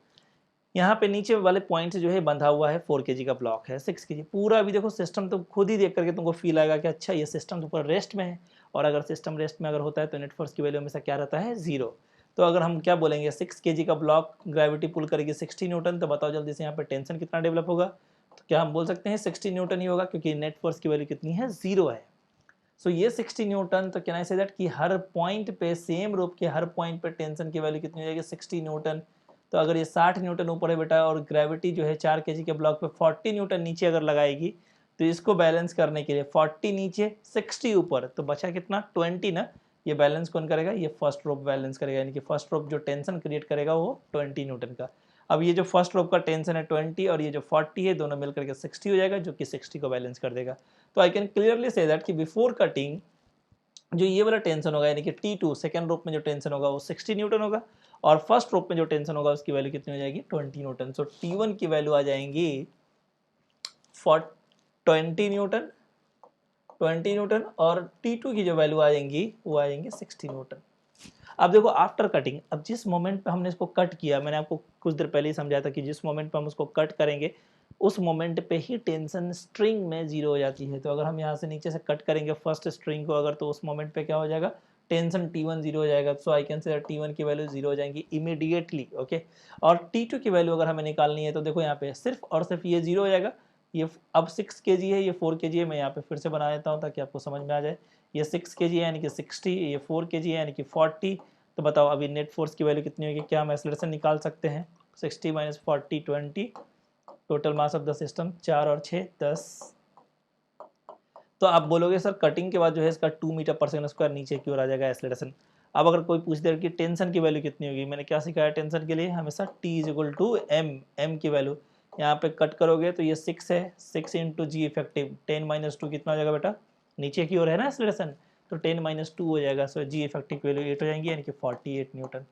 यहाँ पे नीचे वाले पॉइंट से जो है बंधा हुआ है 4 kg का ब्लॉक है, 6 kg पूरा। अभी देखो सिस्टम तो खुद ही देख करके तुमको फील आएगा कि अच्छा ये सिस्टम तो पूरा रेस्ट में है, और अगर सिस्टम रेस्ट में अगर होता है तो नेट फोर्स की वैल्यू हमेशा क्या रहता है, 0। तो अगर हम क्या बोलेंगे 6 kg का ब्लॉक ग्रेविटी पुल करेगी 60 न्यूटन, तो बताओ जल्दी से यहाँ पे टेंशन कितना डेवलप होगा। तो क्या हम बोल सकते हैं 60 न्यूटन ही होगा, क्योंकि नेट फोर्स की वैल्यू कितनी है, 0 है। सो ये 60 न्यूटन, तो कैन आई से दैट कि हर पॉइंट पे, सेम रोप के हर पॉइंट पे टेंशन की वैल्यू कितनी हो जाएगी, 60 न्यूटन। तो अगर ये 60 न्यूटन ऊपर है बेटा, और ग्रेविटी जो है 4 kg के ब्लॉक पे 40 न्यूटन नीचे अगर लगाएगी, तो इसको बैलेंस करने के लिए 40 नीचे 60 ऊपर, तो बचा कितना, 20 ना। ये बैलेंस कौन करेगा, ये फर्स्ट रोप बैलेंस करेगा, यानी कि फर्स्ट रोप जो टेंशन क्रिएट करेगा वो 20 न्यूटन का। अब ये जो फर्स्ट रोप का टेंशन है 20 और ये जो 40 है, दोनों मिलकर के 60 हो जाएगा, जो कि 60 को बैलेंस कर देगा। तो आई कैन क्लियरली से दैट कि बिफोर कटिंग जो ये वाला टेंशन होगा, यानी कि T2 सेकेंड रोप में जो टेंशन होगा वो 60 न्यूटन होगा, और फर्स्ट रोप में जो टेंशन होगा उसकी वैल्यू कितनी हो जाएगी, 20 न्यूटन। सो T1 की वैल्यू आ जाएंगी 20 न्यूटन, 20 न्यूटन, और T2 की जो वैल्यू आ जाएंगी वो आ जाएंगी 60 न्यूटन। अब देखो आफ्टर कटिंग, अब जिस मोमेंट पे हमने इसको कट किया, मैंने आपको कुछ देर पहले ही समझाया था कि जिस मोमेंट पे हम उसको कट करेंगे उस मोमेंट पे ही टेंशन स्ट्रिंग में 0 हो जाती है। तो अगर हम यहाँ से नीचे से कट करेंगे फर्स्ट स्ट्रिंग को अगर, तो उस मोमेंट पे क्या हो जाएगा, टेंशन T1 0 हो जाएगा। सो आई कैन से T1 की वैल्यू 0 हो जाएंगी इमीडिएटली, ओके। और T2 की वैल्यू अगर हमें निकालनी है, तो देखो यहाँ पे सिर्फ और सिर्फ ये 0 हो जाएगा। ये अब 6 kg है, ये 4 kg है, मैं यहाँ पे फिर से बना देता हूँ ताकि आपको समझ में आ जाए। ये 6 kg है यानी कि 60, ये 4 kg है यानी कि 40। तो बताओ अभी नेट फोर्स की वैल्यू कितनी होगी, क्या हम एक्सेलरेशन निकाल सकते हैं, 60 - 40 20, total mass of the system 4 और 6 10। तो आप बोलोगे सर कटिंग के बाद जो है इसका 2 मीटर पर सेकंड स्क्वायर नीचे की ओर आ जाएगा एक्सेलरेशन। अब अगर कोई पूछ दे कि टेंशन की वैल्यू कितनी होगी, मैंने क्या सिखाया टेंशन के लिए, हमेशा T = M, M की वैल्यू यहाँ पे कट करोगे तो ये 6 है, 6 × G इफेक्टिव 10 - 2 कितना हो जाएगा बेटा, नीचे की ओर है ना एक्सेलरेशन, तो 10 - 2 हो जाएगा। सो G इफेक्टिव की वैल्यू 8 हो जाएंगी, यानी कि 48 Newton.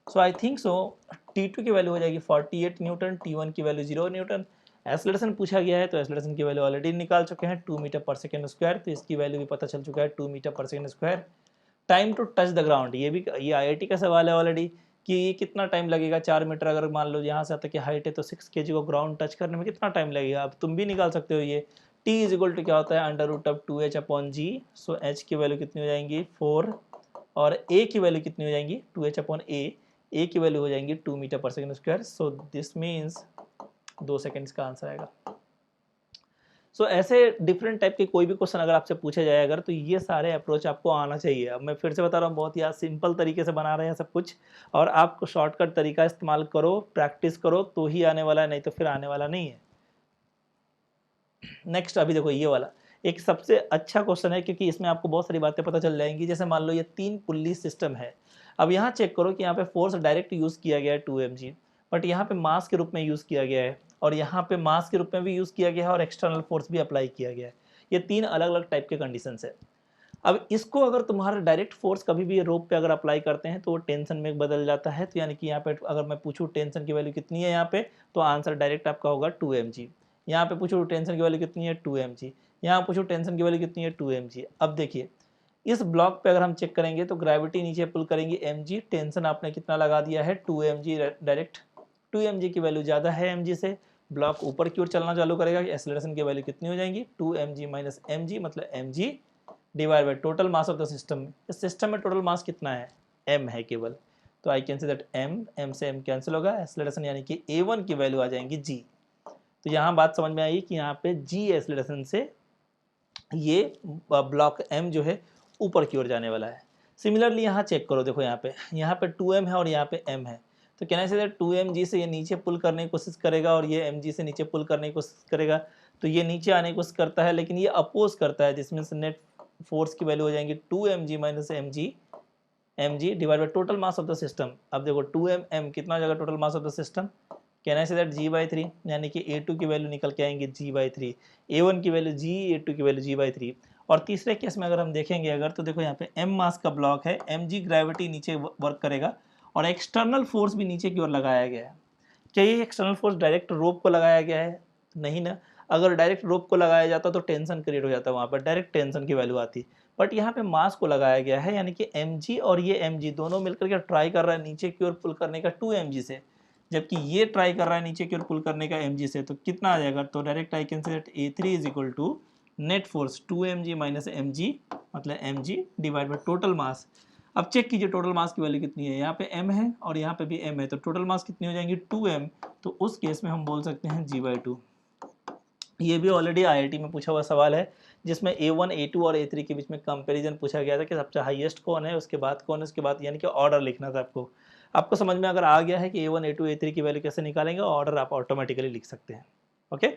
So I think so T2 की वैल्यू हो जाएगी 48 न्यूटन, T1 की वैल्यू 0 न्यूटन। एक्सेलरेशन पूछा गया है तो एक्सेलरेशन की वैल्यू ऑलरेडी निकाल चुके हैं, 2 मीटर पर सेकंड स्क्वायर, तो इसकी वैल्यू भी पता चल चुका है, 2 मीटर पर second square. Time to touch the ground, ये IIT का सवाल है ऑलरेडी कि ये कितना टाइम लगेगा, 4 मीटर अगर मान लो यहाँ से आता कि हाइट है, तो 6 kg को ग्राउंड टच करने में कितना टाइम लगेगा, अब तुम भी निकाल सकते हो ये। T = क्या होता है, √2h/g। सो h की वैल्यू कितनी हो जाएंगी 4, और a की वैल्यू कितनी हो जाएंगी 2h/a, a की वैल्यू हो जाएंगी 2 मीटर पर second square. So this means 2 seconds का आंसर आएगा। सो ऐसे डिफरेंट टाइप के कोई भी क्वेश्चन अगर आपसे पूछे जाए अगर, तो ये सारे अप्रोच आपको आना चाहिए। अब मैं फिर से बता रहा हूँ, बहुत ही सिंपल तरीके से बना रहे हैं सब कुछ, और आपको शॉर्टकट तरीका इस्तेमाल करो, प्रैक्टिस करो, तो ही आने वाला है, नहीं तो फिर आने वाला नहीं है। नेक्स्ट अभी देखो ये वाला एक सबसे अच्छा क्वेश्चन है, क्योंकि इसमें आपको बहुत सारी बातें पता चल जाएंगी। जैसे मान लो ये 3 पुल्ली सिस्टम है, अब यहाँ चेक करो कि यहाँ पे फोर्स डायरेक्ट यूज़ किया गया है 2 mg, बट यहाँ पे मास के रूप में यूज़ किया गया है, और यहाँ पे मास के रूप में भी यूज़ किया गया है, और एक्सटर्नल फोर्स भी अप्लाई किया गया है। ये 3 अलग अलग टाइप के कंडीशन है। अब इसको अगर तुम्हारा डायरेक्ट फोर्स कभी भी रोप पे अगर अप्लाई करते हैं तो वो टेंशन में बदल जाता है। तो यानी कि यहाँ पे अगर मैं पूछूँ टेंशन की वैल्यू कितनी है यहाँ पे, तो आंसर डायरेक्ट आपका होगा 2 mg। यहाँ पे पूछूँ टेंशन की वैल्यू कितनी है 2 mg, यहाँ पूछूँ टेंशन की वैल्यू कितनी है 2 mg। अब देखिए इस ब्लॉक पे अगर हम चेक करेंगे तो ग्रेविटी नीचे पुल करेंगी mg, टेंशन आपने कितना लगा दिया है 2 mg डायरेक्ट, 2 mg की वैल्यू ज़्यादा है mg से, ब्लॉक ऊपर की ओर चलना चालू करेगा, एक्सेलरेशन की वैल्यू कितनी हो जाएंगी 2 mg - mg, मतलब mg divide by total mass of the system. इस सिस्टम में टोटल मास कितना है, m है केवल, तो I can say that m से m कैंसिल होगा, एक्सेलरेशन यानी कि a1 की वैल्यू आ जाएंगी g। तो यहाँ बात समझ में आई कि यहाँ पे g एक्सेलरेशन से ये ब्लॉक m जो है ऊपर की ओर जाने वाला है। सिमिलरली यहाँ चेक करो, देखो यहाँ पे 2m है और यहाँ पे m है, तो कहना से दैट 2mg से ये नीचे पुल करने की कोशिश करेगा, और ये mg से नीचे पुल करने की कोशिश करेगा, तो ये नीचे आने की कोशिश करता है, लेकिन ये अपोज करता है, जिसमें से नेट फोर्स की वैल्यू हो जाएंगी 2 mg - mg divide by total mass of the system. अब देखो 2m कितना हो जाएगा total mass of the system, कहना से दैट g/3, यानी कि a2 की वैल्यू निकल के आएंगे g/3, a1 की वैल्यू g, a2 की वैल्यू g/3। और तीसरे केस में अगर हम देखेंगे अगर, तो देखो यहाँ पे m मास का ब्लॉक है, mg ग्रेविटी नीचे वर्क करेगा, और एक्सटर्नल फोर्स भी नीचे की ओर लगाया गया है। क्या ये एक्सटर्नल फोर्स डायरेक्ट रोप को लगाया गया है, नहीं ना, अगर डायरेक्ट रोप को लगाया जाता तो टेंशन क्रिएट हो जाता, वहाँ पर डायरेक्ट टेंशन की वैल्यू आती, बट यहाँ पे मास को लगाया गया है, यानी कि mg और ये mg दोनों मिलकर के ट्राई कर रहा है नीचे की ओर पुल करने का 2 mg से, जबकि ये ट्राई कर रहा है नीचे की ओर पुल करने का mg से। तो कितना आ जाएगा, तो direct I can say that a3 = net force 2 mg - mg, मतलब mg divide by total mass. अब चेक कीजिए टोटल मास की वैल्यू कितनी है, यहाँ पे m है और यहाँ पे भी m है, तो टोटल मास कितनी हो जाएंगी 2m, तो उस केस में हम बोल सकते हैं g/2। ये भी ऑलरेडी आईआईटी में पूछा हुआ सवाल है, जिसमें A1 A2 और A3 के बीच में कंपैरिजन पूछा गया था कि सबसे हाईएस्ट कौन है, उसके बाद कौन है, उसके बाद यानी कि ऑर्डर लिखना था आपको। आपको समझ में अगर आ गया है कि A1 A2 A3 की वैल्यू कैसे निकालेंगे, ऑर्डर आप ऑटोमेटिकली लिख सकते हैं। ओके।